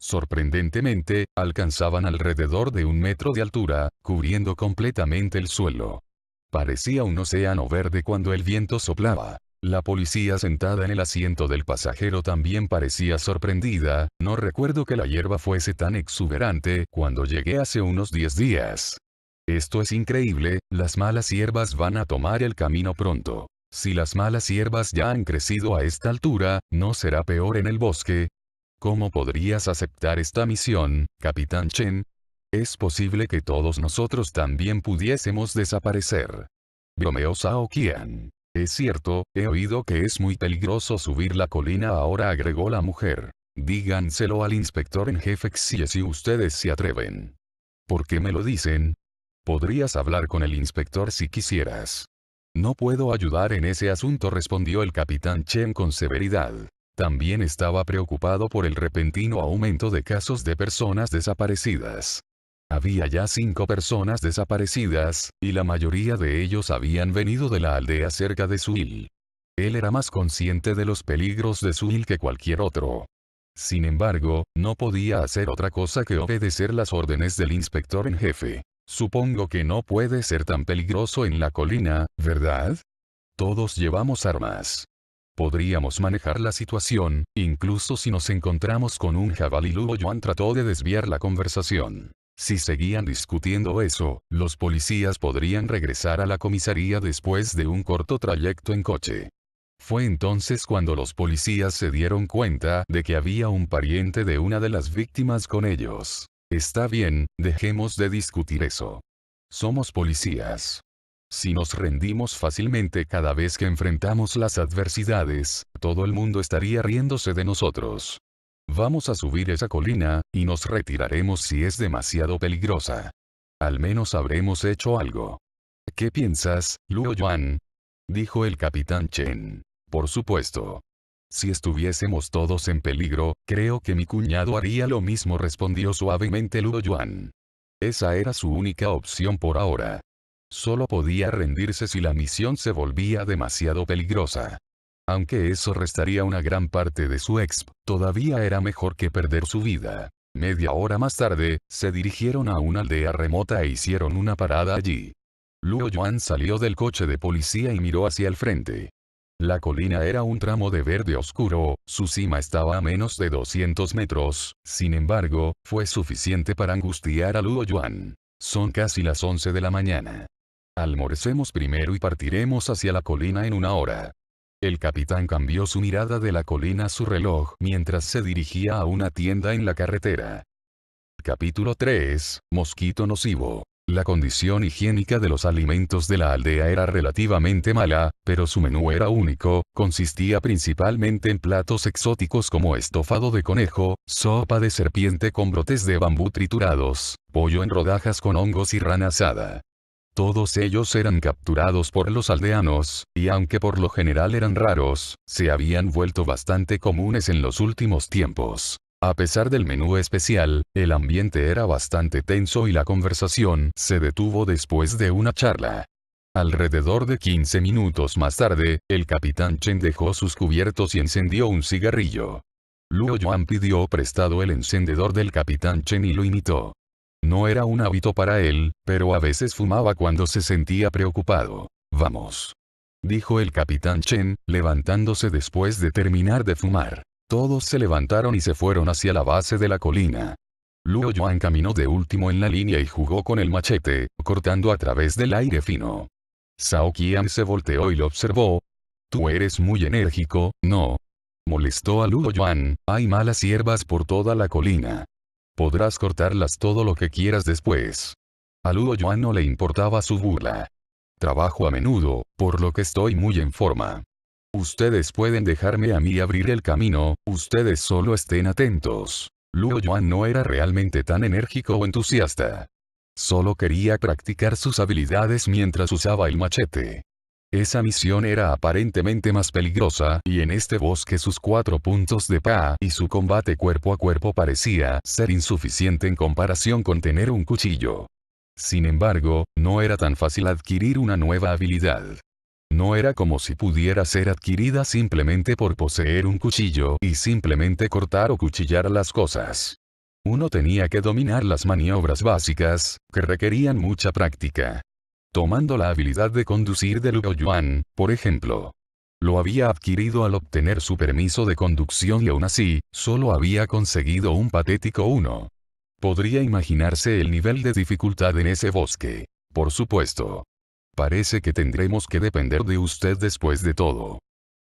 S1: Sorprendentemente, alcanzaban alrededor de 1 metro de altura, cubriendo completamente el suelo. Parecía un océano verde cuando el viento soplaba. La policía sentada en el asiento del pasajero también parecía sorprendida. No recuerdo que la hierba fuese tan exuberante cuando llegué hace unos 10 días. Esto es increíble, las malas hierbas van a tomar el camino pronto. Si las malas hierbas ya han crecido a esta altura, ¿no será peor en el bosque? ¿Cómo podrías aceptar esta misión, capitán Chen? Es posible que todos nosotros también pudiésemos desaparecer. Bromeó Zhao Qian. Es cierto, he oído que es muy peligroso subir la colina ahora, agregó la mujer. Díganselo al inspector en jefe si ustedes se atreven. ¿Por qué me lo dicen? Podrías hablar con el inspector si quisieras. No puedo ayudar en ese asunto, respondió el capitán Chen con severidad. También estaba preocupado por el repentino aumento de casos de personas desaparecidas. Había ya 5 personas desaparecidas, y la mayoría de ellos habían venido de la aldea cerca de Suil. Él era más consciente de los peligros de Suil que cualquier otro. Sin embargo, no podía hacer otra cosa que obedecer las órdenes del inspector en jefe. Supongo que no puede ser tan peligroso en la colina, ¿verdad? Todos llevamos armas. Podríamos manejar la situación, incluso si nos encontramos con un jabalí. Luo Yuan trató de desviar la conversación. Si seguían discutiendo eso, los policías podrían regresar a la comisaría después de un corto trayecto en coche. Fue entonces cuando los policías se dieron cuenta de que había un pariente de una de las víctimas con ellos. Está bien, dejemos de discutir eso. Somos policías. Si nos rendimos fácilmente cada vez que enfrentamos las adversidades, todo el mundo estaría riéndose de nosotros. Vamos a subir esa colina, y nos retiraremos si es demasiado peligrosa. Al menos habremos hecho algo. ¿Qué piensas, Luo Yuan? Dijo el capitán Chen. Por supuesto. Si estuviésemos todos en peligro, creo que mi cuñado haría lo mismo, respondió suavemente Luo Yuan. Esa era su única opción por ahora. Solo podía rendirse si la misión se volvía demasiado peligrosa. Aunque eso restaría una gran parte de su exp, todavía era mejor que perder su vida. Media hora más tarde, se dirigieron a una aldea remota e hicieron una parada allí. Luo Yuan salió del coche de policía y miró hacia el frente. La colina era un tramo de verde oscuro, su cima estaba a menos de 200 metros, sin embargo, fue suficiente para angustiar a Luo Yuan. Son casi las 11 de la mañana. Almorcemos primero y partiremos hacia la colina en una hora. El capitán cambió su mirada de la colina a su reloj mientras se dirigía a una tienda en la carretera. Capítulo 3. Mosquito nocivo. La condición higiénica de los alimentos de la aldea era relativamente mala, pero su menú era único, consistía principalmente en platos exóticos como estofado de conejo, sopa de serpiente con brotes de bambú triturados, pollo en rodajas con hongos y rana asada. Todos ellos eran capturados por los aldeanos, y aunque por lo general eran raros, se habían vuelto bastante comunes en los últimos tiempos. A pesar del menú especial, el ambiente era bastante tenso y la conversación se detuvo después de una charla. Alrededor de 15 minutos más tarde, el capitán Chen dejó sus cubiertos y encendió un cigarrillo. Luo Yuan pidió prestado el encendedor del capitán Chen y lo imitó. No era un hábito para él, pero a veces fumaba cuando se sentía preocupado. Vamos. Dijo el capitán Chen, levantándose después de terminar de fumar. Todos se levantaron y se fueron hacia la base de la colina. Luo Yuan caminó de último en la línea y jugó con el machete, cortando a través del aire fino. Zhao Qian se volteó y lo observó. Tú eres muy enérgico, ¿no? Molestó a Luo Yuan. Hay malas hierbas por toda la colina. Podrás cortarlas todo lo que quieras después. A Luo Yuan no le importaba su burla. Trabajo a menudo, por lo que estoy muy en forma. Ustedes pueden dejarme a mí abrir el camino, ustedes solo estén atentos. Luo Yuan no era realmente tan enérgico o entusiasta. Solo quería practicar sus habilidades mientras usaba el machete. Esa misión era aparentemente más peligrosa, y en este bosque sus 4 puntos de PA y su combate cuerpo a cuerpo parecía ser insuficiente en comparación con tener un cuchillo. Sin embargo, no era tan fácil adquirir una nueva habilidad. No era como si pudiera ser adquirida simplemente por poseer un cuchillo y simplemente cortar o cuchillar las cosas. Uno tenía que dominar las maniobras básicas, que requerían mucha práctica. Tomando la habilidad de conducir de Luo Yuan, por ejemplo. Lo había adquirido al obtener su permiso de conducción y aún así, solo había conseguido un patético 1. Podría imaginarse el nivel de dificultad en ese bosque. Por supuesto. Parece que tendremos que depender de usted después de todo.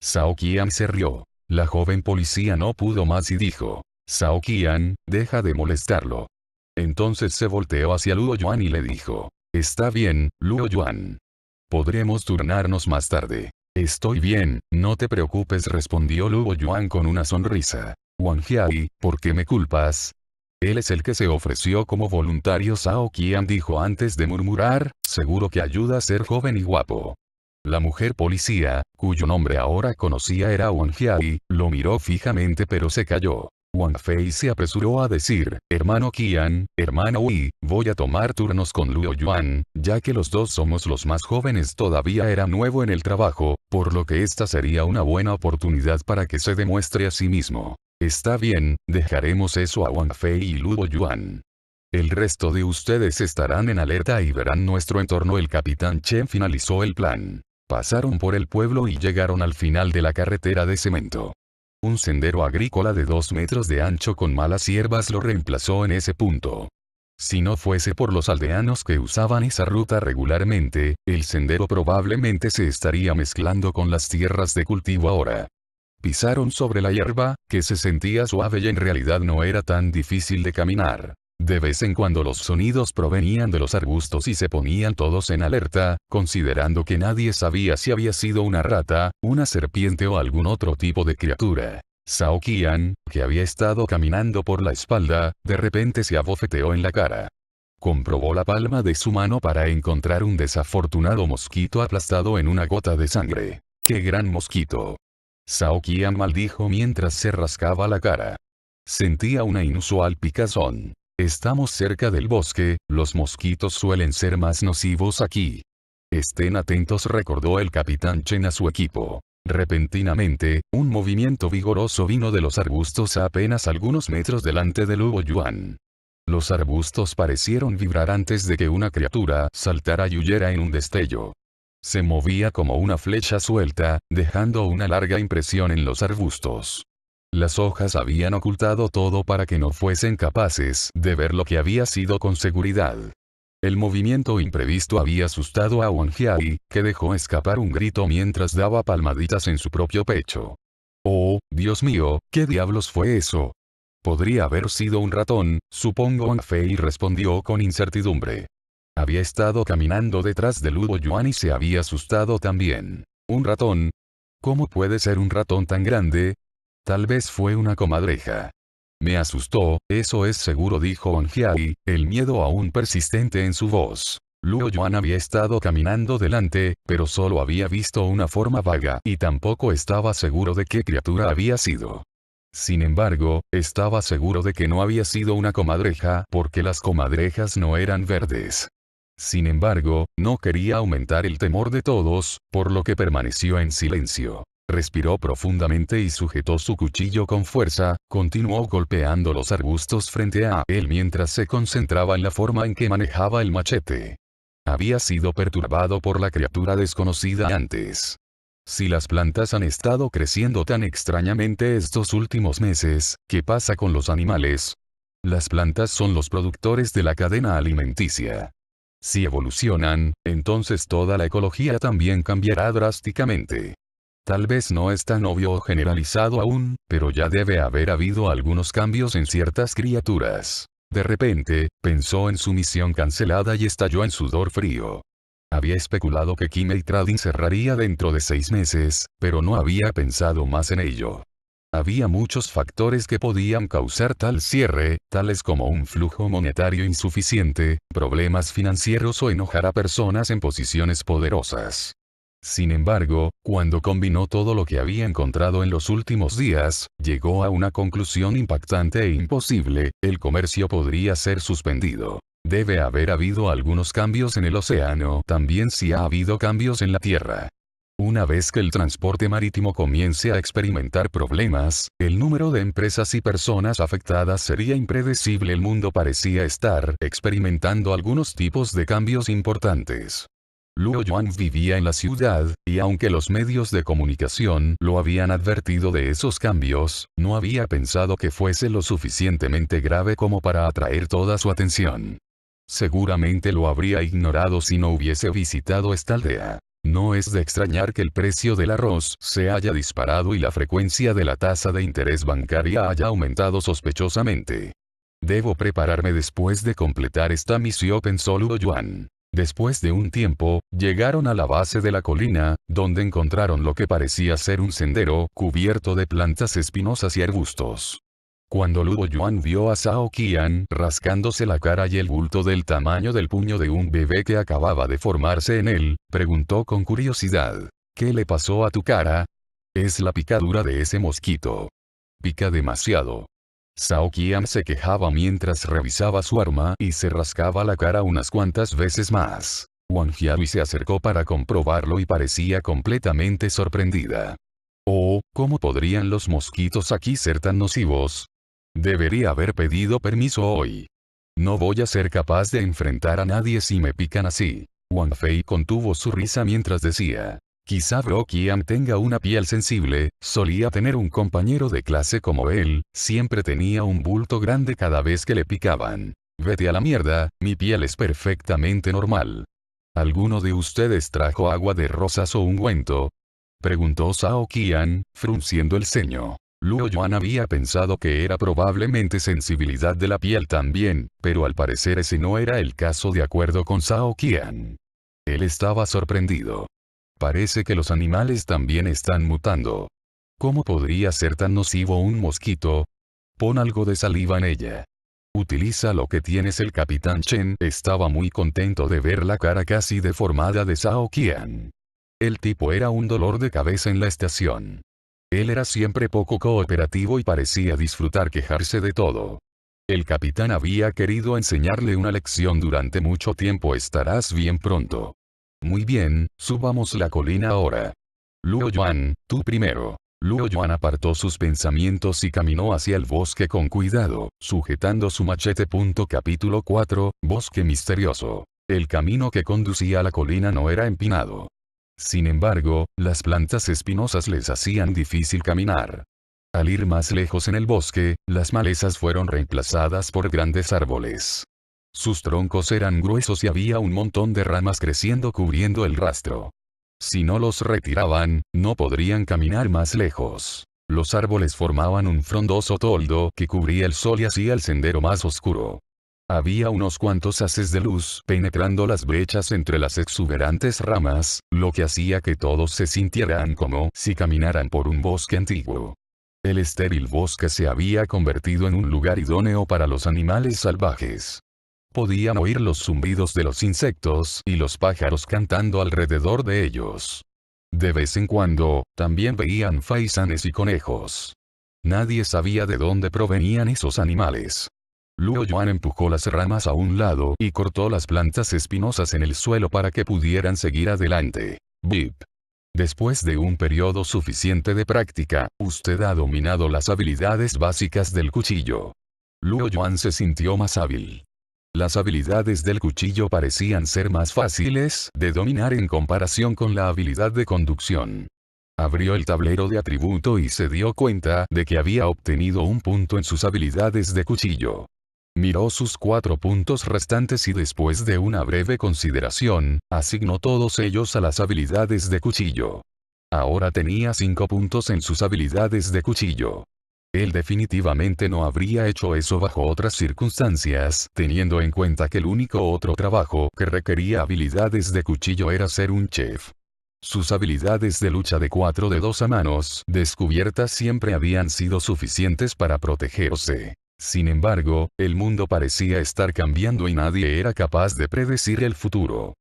S1: Zhao Qian se rió. La joven policía no pudo más y dijo. Zhao Qian, deja de molestarlo. Entonces se volteó hacia Luo Yuan y le dijo. Está bien, Luo Yuan. Podremos turnarnos más tarde. Estoy bien, no te preocupes, respondió Luo Yuan con una sonrisa. Wang Jiai, ¿por qué me culpas? Él es el que se ofreció como voluntario, Zhao Qian dijo antes de murmurar, seguro que ayuda a ser joven y guapo. La mujer policía, cuyo nombre ahora conocía era Wang Jiai, lo miró fijamente pero se calló. Wang Fei se apresuró a decir, hermano Qian, hermano Wei, voy a tomar turnos con Luo Yuan, ya que los dos somos los más jóvenes. Todavía era nuevo en el trabajo, por lo que esta sería una buena oportunidad para que se demuestre a sí mismo. Está bien, dejaremos eso a Wang Fei y Luo Yuan. El resto de ustedes estarán en alerta y verán nuestro entorno. El capitán Chen finalizó el plan. Pasaron por el pueblo y llegaron al final de la carretera de cemento. Un sendero agrícola de 2 metros de ancho con malas hierbas lo reemplazó en ese punto. Si no fuese por los aldeanos que usaban esa ruta regularmente, el sendero probablemente se estaría mezclando con las tierras de cultivo ahora. Pisaron sobre la hierba, que se sentía suave y en realidad no era tan difícil de caminar. De vez en cuando los sonidos provenían de los arbustos y se ponían todos en alerta, considerando que nadie sabía si había sido una rata, una serpiente o algún otro tipo de criatura. Zhao Qian, que había estado caminando por la espalda, de repente se abofeteó en la cara. Comprobó la palma de su mano para encontrar un desafortunado mosquito aplastado en una gota de sangre. ¡Qué gran mosquito! Zhao Qian maldijo mientras se rascaba la cara. Sentía una inusual picazón. Estamos cerca del bosque, los mosquitos suelen ser más nocivos aquí. Estén atentos, recordó el capitán Chen a su equipo. Repentinamente, un movimiento vigoroso vino de los arbustos a apenas algunos metros delante de Luo Yuan. Los arbustos parecieron vibrar antes de que una criatura saltara y huyera en un destello. Se movía como una flecha suelta, dejando una larga impresión en los arbustos. Las hojas habían ocultado todo para que no fuesen capaces de ver lo que había sido con seguridad. El movimiento imprevisto había asustado a Wang Jiai, que dejó escapar un grito mientras daba palmaditas en su propio pecho. «Oh, Dios mío, ¿qué diablos fue eso?» «Podría haber sido un ratón, supongo». Wang Fei respondió con incertidumbre. Había estado caminando detrás de Luo Yuan y se había asustado también. ¿Un ratón? ¿Cómo puede ser un ratón tan grande? Tal vez fue una comadreja. Me asustó, eso es seguro, dijo Wang Jiai, el miedo aún persistente en su voz. Luo Yuan había estado caminando delante, pero solo había visto una forma vaga y tampoco estaba seguro de qué criatura había sido. Sin embargo, estaba seguro de que no había sido una comadreja porque las comadrejas no eran verdes. Sin embargo, no quería aumentar el temor de todos, por lo que permaneció en silencio. Respiró profundamente y sujetó su cuchillo con fuerza, continuó golpeando los arbustos frente a él mientras se concentraba en la forma en que manejaba el machete. Había sido perturbado por la criatura desconocida antes. Si las plantas han estado creciendo tan extrañamente estos últimos meses, ¿qué pasa con los animales? Las plantas son los productores de la cadena alimenticia. Si evolucionan, entonces toda la ecología también cambiará drásticamente. Tal vez no es tan obvio o generalizado aún, pero ya debe haber habido algunos cambios en ciertas criaturas. De repente, pensó en su misión cancelada y estalló en sudor frío. Había especulado que Kimei Trading cerraría dentro de 6 meses, pero no había pensado más en ello. Había muchos factores que podían causar tal cierre, tales como un flujo monetario insuficiente, problemas financieros o enojar a personas en posiciones poderosas. Sin embargo, cuando combinó todo lo que había encontrado en los últimos días, llegó a una conclusión impactante e imposible: el comercio podría ser suspendido. Debe haber habido algunos cambios en el océano, también si ha habido cambios en la tierra. Una vez que el transporte marítimo comience a experimentar problemas, el número de empresas y personas afectadas sería impredecible. El mundo parecía estar experimentando algunos tipos de cambios importantes. Luo Yuan vivía en la ciudad, y aunque los medios de comunicación lo habían advertido de esos cambios, no había pensado que fuese lo suficientemente grave como para atraer toda su atención. Seguramente lo habría ignorado si no hubiese visitado esta aldea. No es de extrañar que el precio del arroz se haya disparado y la frecuencia de la tasa de interés bancaria haya aumentado sospechosamente. Debo prepararme después de completar esta misión, pensó Luo Yuan. Después de un tiempo, llegaron a la base de la colina, donde encontraron lo que parecía ser un sendero cubierto de plantas espinosas y arbustos. Cuando Luo Yuan vio a Zhao Qian rascándose la cara y el bulto del tamaño del puño de un bebé que acababa de formarse en él, preguntó con curiosidad: ¿qué le pasó a tu cara? Es la picadura de ese mosquito. Pica demasiado. Zhao Qian se quejaba mientras revisaba su arma y se rascaba la cara unas cuantas veces más. Wang Jiahui se acercó para comprobarlo y parecía completamente sorprendida. Oh, ¿cómo podrían los mosquitos aquí ser tan nocivos? Debería haber pedido permiso hoy. No voy a ser capaz de enfrentar a nadie si me pican así. Wang Fei contuvo su risa mientras decía. Quizá Bro Qian tenga una piel sensible, solía tener un compañero de clase como él, siempre tenía un bulto grande cada vez que le picaban. Vete a la mierda, mi piel es perfectamente normal. ¿Alguno de ustedes trajo agua de rosas o ungüento? Preguntó Zhao Qian, frunciendo el ceño. Luo Yuan había pensado que era probablemente sensibilidad de la piel también, pero al parecer ese no era el caso de acuerdo con Zhao Qian. Él estaba sorprendido. Parece que los animales también están mutando. ¿Cómo podría ser tan nocivo un mosquito? Pon algo de saliva en ella. Utiliza lo que tienes. El capitán Chen estaba muy contento de ver la cara casi deformada de Zhao Qian. El tipo era un dolor de cabeza en la estación. Él era siempre poco cooperativo y parecía disfrutar quejarse de todo. El capitán había querido enseñarle una lección durante mucho tiempo. Estarás bien pronto. Muy bien, subamos la colina ahora. Luo Yuan, tú primero. Luo Yuan apartó sus pensamientos y caminó hacia el bosque con cuidado, sujetando su machete. Capítulo 4, Bosque misterioso. El camino que conducía a la colina no era empinado. Sin embargo, las plantas espinosas les hacían difícil caminar. Al ir más lejos en el bosque, las malezas fueron reemplazadas por grandes árboles. Sus troncos eran gruesos y había un montón de ramas creciendo cubriendo el rastro. Si no los retiraban, no podrían caminar más lejos. Los árboles formaban un frondoso toldo que cubría el sol y hacía el sendero más oscuro. Había unos cuantos haces de luz penetrando las brechas entre las exuberantes ramas, lo que hacía que todos se sintieran como si caminaran por un bosque antiguo. El estéril bosque se había convertido en un lugar idóneo para los animales salvajes. Podían oír los zumbidos de los insectos y los pájaros cantando alrededor de ellos. De vez en cuando, también veían faisanes y conejos. Nadie sabía de dónde provenían esos animales. Luo Yuan empujó las ramas a un lado y cortó las plantas espinosas en el suelo para que pudieran seguir adelante. Bip. Después de un periodo suficiente de práctica, usted ha dominado las habilidades básicas del cuchillo. Luo Yuan se sintió más hábil. Las habilidades del cuchillo parecían ser más fáciles de dominar en comparación con la habilidad de conducción. Abrió el tablero de atributo y se dio cuenta de que había obtenido un punto en sus habilidades de cuchillo. Miró sus 4 puntos restantes y después de una breve consideración, asignó todos ellos a las habilidades de cuchillo. Ahora tenía 5 puntos en sus habilidades de cuchillo. Él definitivamente no habría hecho eso bajo otras circunstancias, teniendo en cuenta que el único otro trabajo que requería habilidades de cuchillo era ser un chef. Sus habilidades de lucha de 4 dedos a manos descubiertas siempre habían sido suficientes para protegerse. Sin embargo, el mundo parecía estar cambiando y nadie era capaz de predecir el futuro.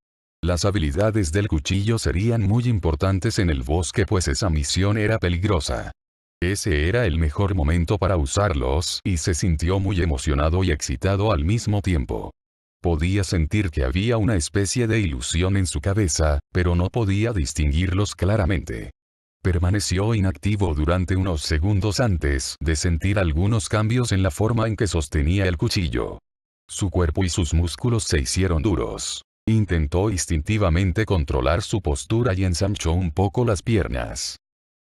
S1: Las habilidades del cuchillo serían muy importantes en el bosque pues esa misión era peligrosa. Ese era el mejor momento para usarlos y se sintió muy emocionado y excitado al mismo tiempo. Podía sentir que había una especie de ilusión en su cabeza, pero no podía distinguirlos claramente. Permaneció inactivo durante unos segundos antes de sentir algunos cambios en la forma en que sostenía el cuchillo. Su cuerpo y sus músculos se hicieron duros. Intentó instintivamente controlar su postura y ensanchó un poco las piernas.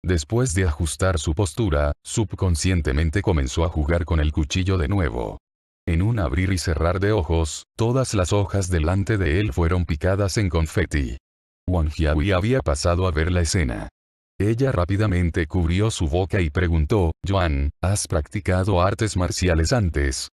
S1: Después de ajustar su postura, subconscientemente comenzó a jugar con el cuchillo de nuevo. En un abrir y cerrar de ojos, todas las hojas delante de él fueron picadas en confeti. Wang Jiahui había pasado a ver la escena. Ella rápidamente cubrió su boca y preguntó, Yuan, ¿has practicado artes marciales antes?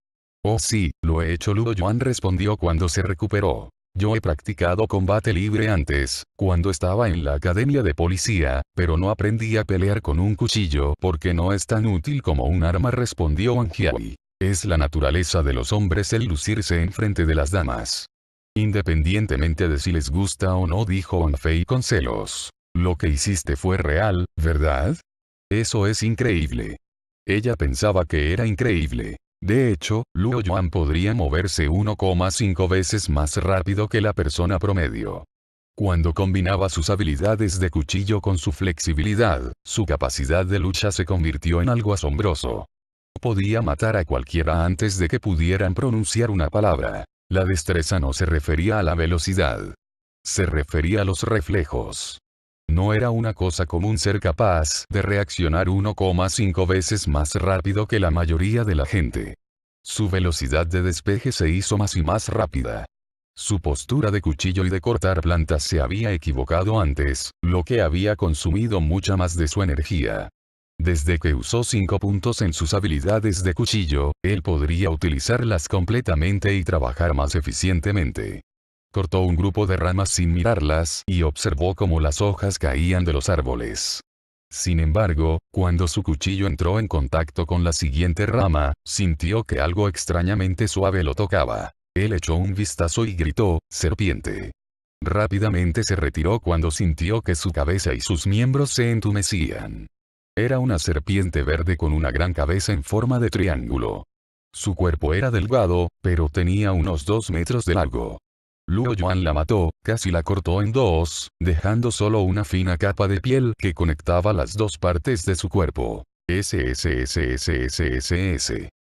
S1: Oh sí, lo he hecho. Luo Yuan respondió cuando se recuperó. Yo he practicado combate libre antes, cuando estaba en la academia de policía, pero no aprendí a pelear con un cuchillo porque no es tan útil como un arma, respondió Wang Jiahui. Es la naturaleza de los hombres el lucirse en frente de las damas. Independientemente de si les gusta o no, dijo Wang Fei con celos. Lo que hiciste fue real, ¿verdad? Eso es increíble. Ella pensaba que era increíble. De hecho, Luo Yuan podría moverse 1,5 veces más rápido que la persona promedio. Cuando combinaba sus habilidades de cuchillo con su flexibilidad, su capacidad de lucha se convirtió en algo asombroso. Podía matar a cualquiera antes de que pudieran pronunciar una palabra. La destreza no se refería a la velocidad. Se refería a los reflejos. No era una cosa común ser capaz de reaccionar 1,5 veces más rápido que la mayoría de la gente. Su velocidad de despeje se hizo más y más rápida. Su postura de cuchillo y de cortar plantas se había equivocado antes, lo que había consumido mucha más de su energía. Desde que usó 5 puntos en sus habilidades de cuchillo, él podría utilizarlas completamente y trabajar más eficientemente. Cortó un grupo de ramas sin mirarlas y observó cómo las hojas caían de los árboles. Sin embargo, cuando su cuchillo entró en contacto con la siguiente rama, sintió que algo extrañamente suave lo tocaba. Él echó un vistazo y gritó, «¡Serpiente!». Rápidamente se retiró cuando sintió que su cabeza y sus miembros se entumecían. Era una serpiente verde con una gran cabeza en forma de triángulo. Su cuerpo era delgado, pero tenía unos 2 metros de largo. Luo Yuan la mató, casi la cortó en dos, dejando solo una fina capa de piel que conectaba las dos partes de su cuerpo. SSSSSSS.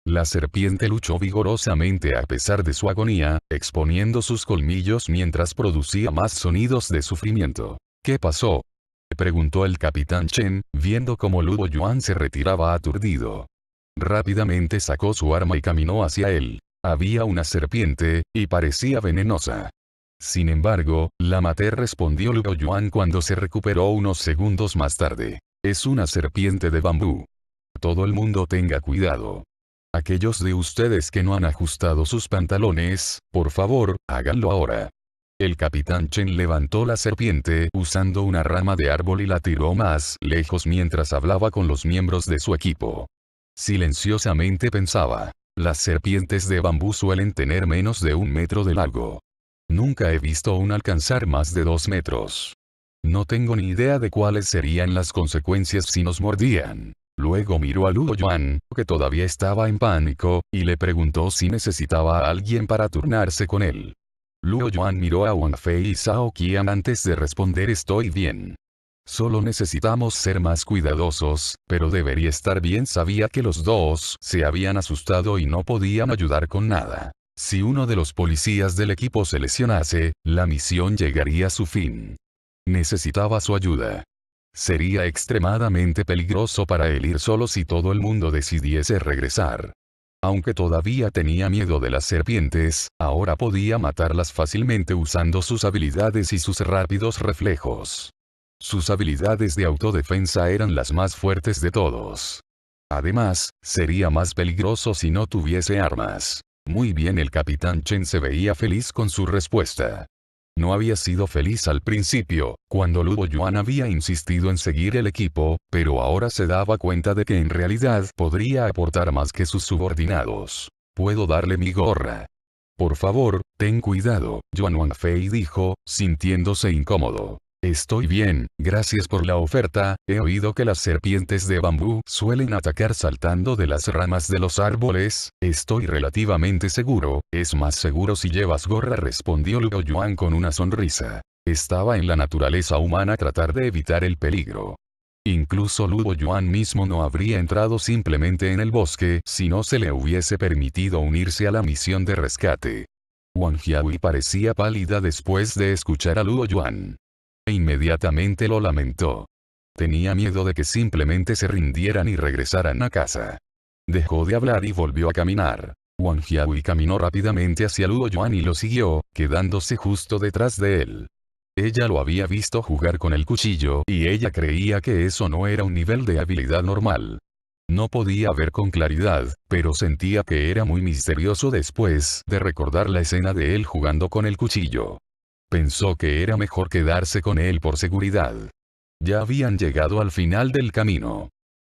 S1: La serpiente luchó vigorosamente a pesar de su agonía, exponiendo sus colmillos mientras producía más sonidos de sufrimiento. ¿Qué pasó?, preguntó el capitán Chen, viendo cómo Luo Yuan se retiraba aturdido. Rápidamente sacó su arma y caminó hacia él. Había una serpiente, y parecía venenosa. Sin embargo, la maté, respondió Luo Yuan cuando se recuperó unos segundos más tarde. Es una serpiente de bambú. Todo el mundo tenga cuidado. Aquellos de ustedes que no han ajustado sus pantalones, por favor, háganlo ahora. El capitán Chen levantó la serpiente usando una rama de árbol y la tiró más lejos mientras hablaba con los miembros de su equipo. Silenciosamente pensaba. Las serpientes de bambú suelen tener menos de 1 metro de largo. Nunca he visto una alcanzar más de 2 metros. No tengo ni idea de cuáles serían las consecuencias si nos mordían. Luego miró a Luo Yuan, que todavía estaba en pánico, y le preguntó si necesitaba a alguien para turnarse con él. Luo Yuan miró a Wang Fei y Zhao Qian antes de responder: estoy bien. Solo necesitamos ser más cuidadosos, pero debería estar bien. Sabía que los dos se habían asustado y no podían ayudar con nada. Si uno de los policías del equipo se lesionase, la misión llegaría a su fin. Necesitaba su ayuda. Sería extremadamente peligroso para él ir solo si todo el mundo decidiese regresar. Aunque todavía tenía miedo de las serpientes, ahora podía matarlas fácilmente usando sus habilidades y sus rápidos reflejos. Sus habilidades de autodefensa eran las más fuertes de todos. Además, sería más peligroso si no tuviese armas. Muy bien, el capitán Chen se veía feliz con su respuesta. No había sido feliz al principio, cuando Luo Yuan había insistido en seguir el equipo, pero ahora se daba cuenta de que en realidad podría aportar más que sus subordinados. ¿Puedo darle mi gorra? Por favor, ten cuidado, Yuan Wangfei dijo, sintiéndose incómodo. Estoy bien, gracias por la oferta. He oído que las serpientes de bambú suelen atacar saltando de las ramas de los árboles. Estoy relativamente seguro, es más seguro si llevas gorra, respondió Luo Yuan con una sonrisa. Estaba en la naturaleza humana tratar de evitar el peligro. Incluso Luo Yuan mismo no habría entrado simplemente en el bosque si no se le hubiese permitido unirse a la misión de rescate. Wang Jiahui parecía pálida después de escuchar a Luo Yuan. Inmediatamente lo lamentó. Tenía miedo de que simplemente se rindieran y regresaran a casa. Dejó de hablar y volvió a caminar. Wang Jiahui caminó rápidamente hacia Luo Yuan y lo siguió, quedándose justo detrás de él. Ella lo había visto jugar con el cuchillo y ella creía que eso no era un nivel de habilidad normal. No podía ver con claridad, pero sentía que era muy misterioso después de recordar la escena de él jugando con el cuchillo. Pensó que era mejor quedarse con él por seguridad. Ya habían llegado al final del camino.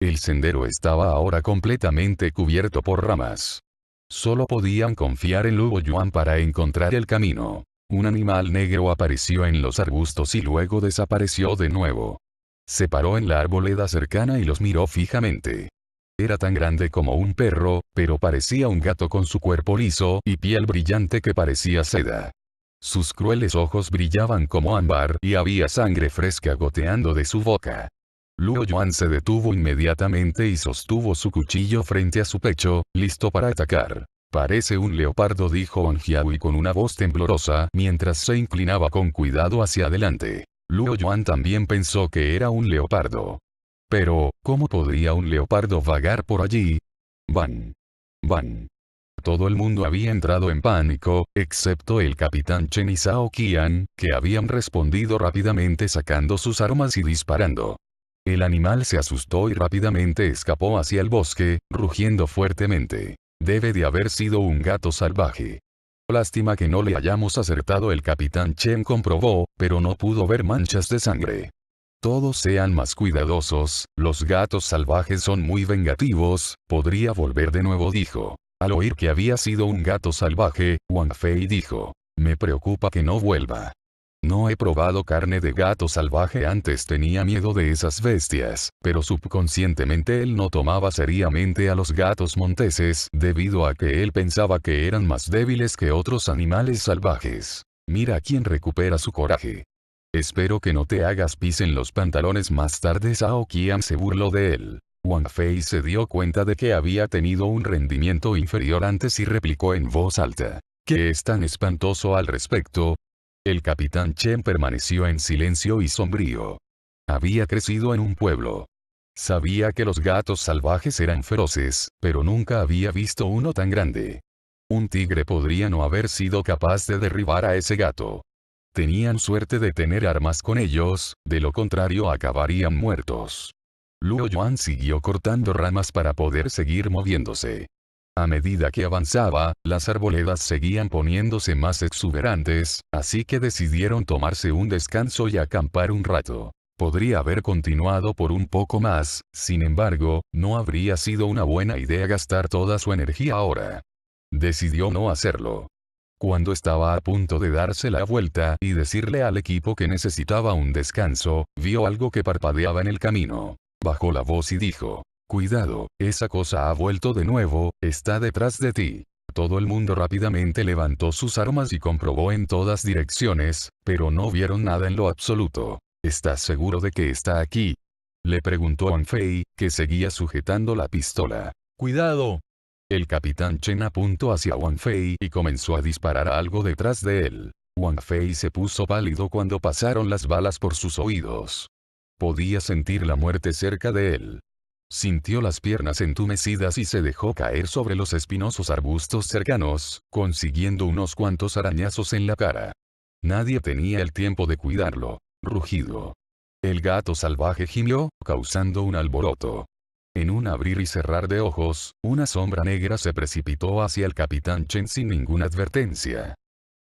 S1: El sendero estaba ahora completamente cubierto por ramas. Solo podían confiar en Luo Yuan para encontrar el camino. Un animal negro apareció en los arbustos y luego desapareció de nuevo. Se paró en la arboleda cercana y los miró fijamente. Era tan grande como un perro, pero parecía un gato con su cuerpo liso y piel brillante que parecía seda. Sus crueles ojos brillaban como ámbar y había sangre fresca goteando de su boca. Luo Yuan se detuvo inmediatamente y sostuvo su cuchillo frente a su pecho, listo para atacar. Parece un leopardo, dijo Wang Jiahui con una voz temblorosa mientras se inclinaba con cuidado hacia adelante. Luo Yuan también pensó que era un leopardo. Pero, ¿cómo podría un leopardo vagar por allí? Van. Van. Todo el mundo había entrado en pánico, excepto el capitán Chen y Zhao Qian, que habían respondido rápidamente sacando sus armas y disparando. El animal se asustó y rápidamente escapó hacia el bosque, rugiendo fuertemente. Debe de haber sido un gato salvaje. Lástima que no le hayamos acertado, el capitán Chen comprobó, pero no pudo ver manchas de sangre. Todos sean más cuidadosos, los gatos salvajes son muy vengativos, podría volver de nuevo, dijo. Al oír que había sido un gato salvaje, Wang Fei dijo, me preocupa que no vuelva. No he probado carne de gato salvaje antes, tenía miedo de esas bestias, pero subconscientemente él no tomaba seriamente a los gatos monteses debido a que él pensaba que eran más débiles que otros animales salvajes. Mira quién recupera su coraje. Espero que no te hagas pis en los pantalones. Más tarde Zhao Qian se burló de él. Wang Fei se dio cuenta de que había tenido un rendimiento inferior antes y replicó en voz alta. ¿Qué es tan espantoso al respecto? El capitán Chen permaneció en silencio y sombrío. Había crecido en un pueblo. Sabía que los gatos salvajes eran feroces, pero nunca había visto uno tan grande. Un tigre podría no haber sido capaz de derribar a ese gato. Tenían suerte de tener armas con ellos, de lo contrario acabarían muertos. Luo Yuan siguió cortando ramas para poder seguir moviéndose. A medida que avanzaba, las arboledas seguían poniéndose más exuberantes, así que decidieron tomarse un descanso y acampar un rato. Podría haber continuado por un poco más, sin embargo, no habría sido una buena idea gastar toda su energía ahora. Decidió no hacerlo. Cuando estaba a punto de darse la vuelta y decirle al equipo que necesitaba un descanso, vio algo que parpadeaba en el camino. Bajó la voz y dijo, cuidado, esa cosa ha vuelto de nuevo, está detrás de ti. Todo el mundo rápidamente levantó sus armas y comprobó en todas direcciones, pero no vieron nada en lo absoluto. ¿Estás seguro de que está aquí? Le preguntó Wang Fei, que seguía sujetando la pistola. ¡Cuidado! El capitán Chen apuntó hacia Wang Fei y comenzó a disparar a algo detrás de él. Wang Fei se puso pálido cuando pasaron las balas por sus oídos. Podía sentir la muerte cerca de él. Sintió las piernas entumecidas y se dejó caer sobre los espinosos arbustos cercanos, consiguiendo unos cuantos arañazos en la cara. Nadie tenía el tiempo de cuidarlo. Rugido. El gato salvaje gimió, causando un alboroto. En un abrir y cerrar de ojos, una sombra negra se precipitó hacia el capitán Chen sin ninguna advertencia.